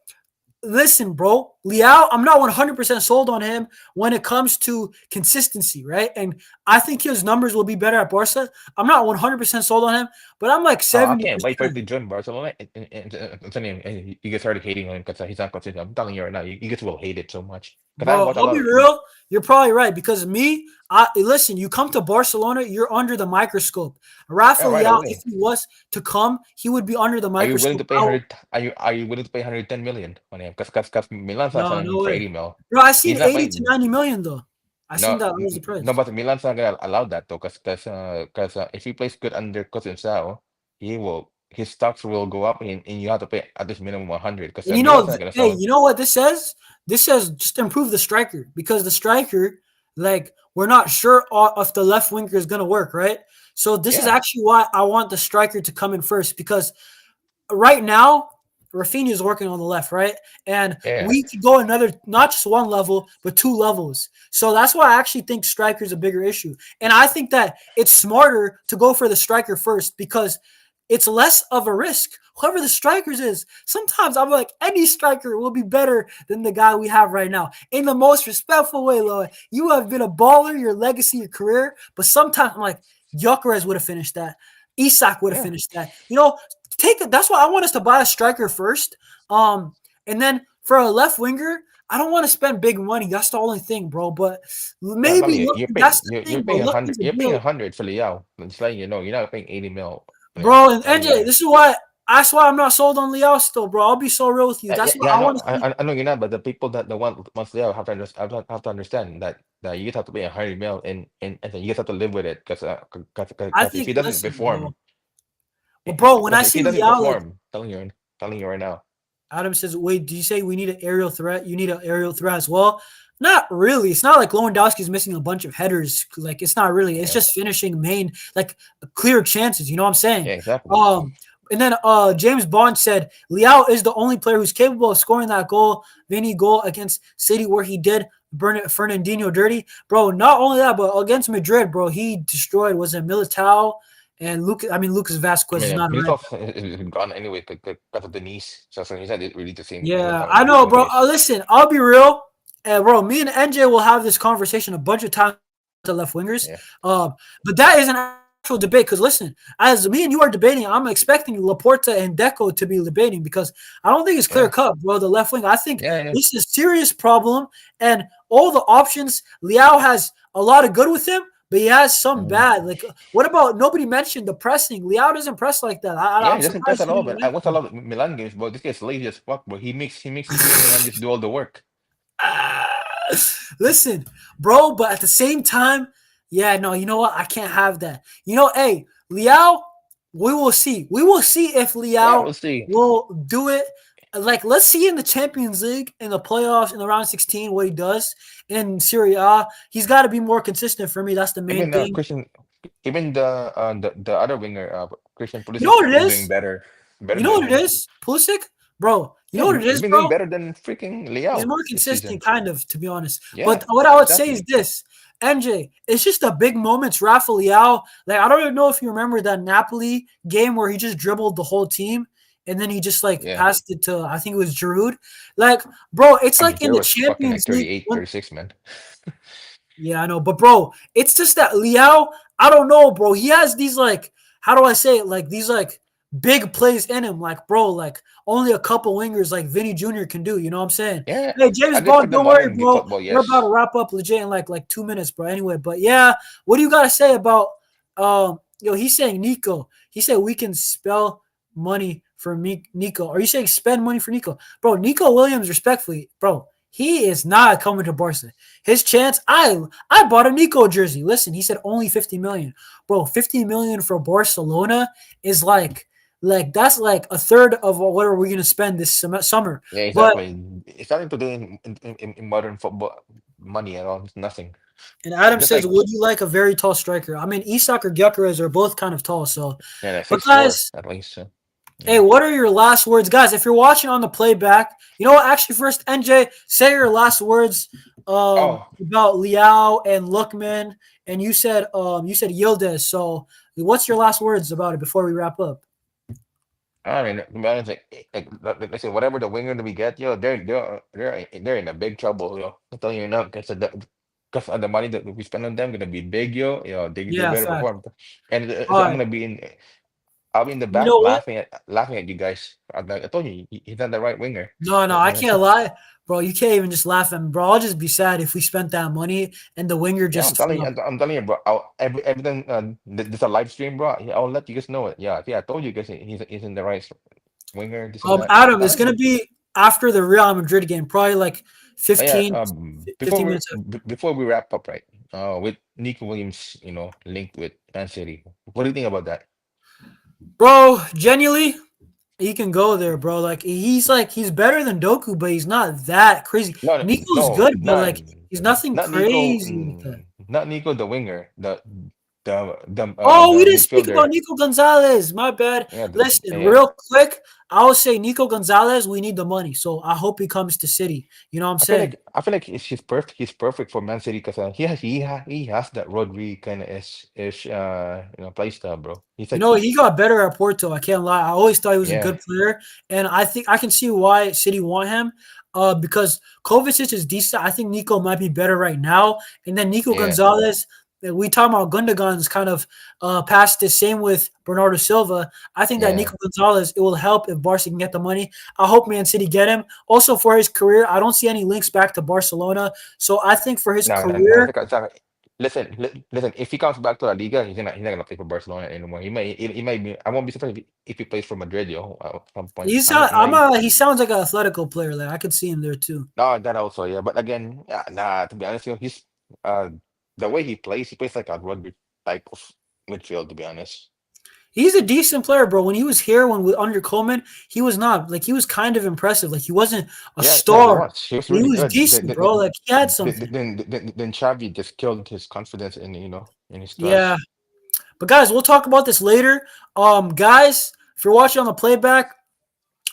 listen, bro. Liao, I'm not 100% sold on him when it comes to consistency, right? And I think his numbers will be better at Barca. I'm not 100% sold on him, but I'm like I can't wait for him 70%. to join Barcelona. I'm telling you, and you get started hating on him because he's not consistent. I'm telling you right now, you get will hate it so much. Because I Bro, watch a I'll lot be of. real. You're probably right because listen. You come to Barcelona, you're under the microscope. Yeah, right Rafael, if away. he was to come, he would be under the Are you willing microscope. to pay 100? Are you willing to pay 110 million on him? Because Milan's not No, selling him no for way, 80 mil. bro. I seen He's not 80 to paying. 90 million though. I seen No, that was the no, price. but Milan's not gonna allow that though, because if he plays good under Cosenao, his stocks will go up, and you have to pay at least minimum 100 because And Milan's not gonna sell hey, him. you know what this says? This says just improve the striker because the striker, like, we're not sure if the left winger is gonna work, right? So this is Yeah, actually why I want the striker to come in first because right now, Rafinha is working on the left, right? And yeah. we could go another, not just one level, but two levels. So that's why I actually think striker is a bigger issue. And I think that it's smarter to go for the striker first because it's less of a risk. Whoever the strikers is, sometimes I'm like, any striker will be better than the guy we have right now. In the most respectful way, Lloyd. You have been a baller, your legacy, your career, but sometimes I'm like, Gyökeres would have finished that. Isak would have Yeah. finished that. Take it. That's why I want us to buy a striker first. And then for a left winger, I don't want to spend big money. That's the only thing, bro. But Yeah, I'm telling maybe you, look, that's the you're thing, bro. paying Look, 100. a You're paying deal, 100 for Liao. I'm just letting you know, you're not paying 80 mil for him. bro. And Telling you NJ, that. this is why That's why I'm not sold on Leao still, bro. I'll be so real with you. Yeah, That's what yeah, I I know, want to see. I know you're not, but the people that the one wants Leo have to have to understand that you just have to pay 100 mil, and then you just have to live with it I because if think, he doesn't listen, bro. perform, Well, bro, when I because if see he doesn't Leao, like perform, telling you right now, Adam says, wait, do you say we need an aerial threat? You need an aerial threat as well? Not really. It's not like Lewandowski's missing a bunch of headers. Like, it's not really. It's yeah, just finishing main, like, clear chances. You know what I'm saying? yeah, exactly. Um, and then James Bond said, Leao is the only player who's capable of scoring that goal, Vinny goal against City where he did Fernandinho dirty. Bro, not only that, but against Madrid, bro, he destroyed, was it Militao? And Lucas I Vasquez is mean, not right. Militov is gone anyway because of the knees. So he said it really the same. He doesn't Yeah, have I any know, bro. motivation. Listen, I'll be real, bro. Me and NJ will have this conversation a bunch of times to left wingers. Yeah, But that is an actual debate because listen, as me and you are debating, I'm expecting Laporta and Deco to be debating because I don't think it's clear yeah, cut, bro. The left wing, I think yeah, yeah. this is a serious problem, and all the options. Liao has a lot of good with him, but he has some Mhm. bad. Like, what about nobody mentioned the pressing? Liao doesn't press like that. Yeah, I'm he doesn't press surprised at he all, didn't man. I link watch a him. lot of Milan games, bro. This guy's lazy as fuck, bro. He makes Inter Milan just do all the work. Listen, bro, but at the same time, yeah, no, you know what? I can't have that. You know, hey, Liao, we will see. We will see if Yeah, Liao we'll see. will do it. Like, let's see in the Champions League, in the playoffs, in the round 16, what he does in Serie A. He's got to be more consistent for me. That's the main Even thing. Christian, even the other winger, Christian You know Pulisic what it is doing is? better You know than what it him. is? Pulisic? Bro, you know Yeah, what it he's is, been doing bro? better than freaking He's Liao more this consistent, season. kind of, to be honest. Yeah, But what I would say is exactly. this, NJ, it's just the big moments. Rafa Leao, like I don't even know if you remember that Napoli game where he just dribbled the whole team and then he just like Yeah. passed it to I think it was Giroud. Like, bro, it's I mean, like in Hero the was fucking like Champions League. 38, When, 36, man. yeah, I know, but bro, it's just that Liao. I don't know, bro. He has these like, how do I say it? Like these like big plays in him, like bro, like only a couple wingers like Vinny Jr. can do. You know what I'm saying? Yeah, Hey, James I guess for Bond, the don't worry, modern bro. football, We're about to yes. wrap up legit in like 2 minutes, bro. Anyway, but yeah, what do you got to say about he's saying Nico. He said we can spell money for me, Nico. Are you saying spend money for Nico, bro? Nico Williams, respectfully, bro. He is not coming to Barca. His chance, I bought a Nico jersey. Listen, he said only 50 million. Bro, 50 million for Barcelona is like that's like a third of what are we going to spend this summer. Yeah, But exactly. It's nothing to do in modern football money at all. It's nothing. and Adam Just says, like would you like a very tall striker? I mean, Isak or Gyökeres are both kind of tall. So, yeah, like but 6'4" guys, at least. So, hey, yeah. what are your last words, guys? If you're watching on the playback, you know what? Actually, first, NJ, say your last words Oh, about Liao and Lookman, and you said Yildiz. So, what's your last words about it before we wrap up? I mean, man, it's like listen, whatever the winger that we get, yo, they're in a big trouble, yo. I'm telling you now, because the money that we spend on them gonna be big, yo. They Yeah, better fact. perform, and All I'm right. gonna be in. I'll be in the You back know what? laughing at you guys. I told you he's not the right winger. No, I Yeah, can't lie, bro. You can't even just laugh at me, bro. I'll just be sad if we spent that money and the winger yeah, I'm just telling you, flopped. I'm telling you, bro. Everything. This a live stream, bro. Yeah, I'll let you guys know it. Yeah, I told you guys he's in the right winger. This and that. I'm Adam, it's telling gonna you. be after the Real Madrid game, probably like Oh, yeah, 15, 15 minutes. before we wrap up, right? With Nico Williams, linked with Man City. What do you think about that? Bro, genuinely, he can go there, bro. Like he's better than Doku, but he's not that crazy. No, no, Nico's no, good, but like he's nothing not Nico, crazy with that. not Nico the winger, Oh, we the didn't speak about midfielder. Nico Gonzalez. My bad. Yeah, Listen, yeah. real quick, I'll say Nico Gonzalez, we need the money. So I hope he comes to City. You know what I'm saying? I feel like he's perfect. He's perfect for Man City because he has that Rodri kind of ish play style, bro. He's You like know, he got better at Porto. I can't lie. I always thought he was a yeah, good player, and I think I can see why City want him. Because Kovacic is decent. I think Nico might be better right now, and then Nico yeah. Gonzalez. We talking about Gundogan's kind of passed the same with Bernardo Silva. I think that Yeah. Nico Gonzalez it will help if Barca can get the money. I hope Man City get him. Also for his career, I don't see any links back to Barcelona. So I think for his No, no, career, it's not, Listen. If he comes back to La Liga, he's not gonna play for Barcelona anymore. He might be. I won't be surprised if he plays for Madrid, yo, at some point. He sounds like an Atletico player. Like I could see him there too. No, that also, yeah. But again, yeah, nah. To be honest, he's uh the way he plays like a rugby type of midfield. To be honest, He's a decent player, bro. When he was here, under Coleman, he was not like he was kind of impressive. Like he wasn't a yeah, he star. was. He was He really was good. decent, bro. Like he had Then, something. then, then Xavi just killed his confidence in his Yeah. class. But guys, we'll talk about this later. Guys, if you're watching on the playback,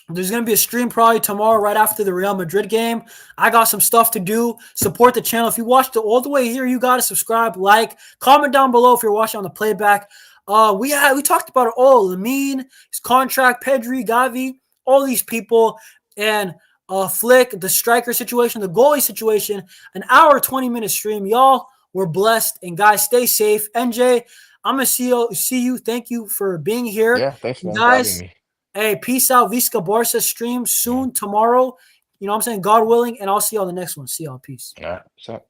there's going to be a stream probably tomorrow right after the Real Madrid game. I got some stuff to do. Support the channel. If you watched it all the way here, you got to subscribe, like, comment down below if you're watching on the playback. We talked about it all. Lamine, his contract, Pedri, Gavi, all these people, and Flick, the striker situation, the goalie situation, an hour, 20-minute stream. Y'all, we're blessed. And guys, stay safe. NJ, I'm going to see you. Thank you for being here. Yeah, thanks man for having Guys, me. hey, peace out. Visca Barca stream Yeah, soon tomorrow. You know what I'm saying? God willing. And I'll see you on the next one. See y'all. Peace. yeah. So.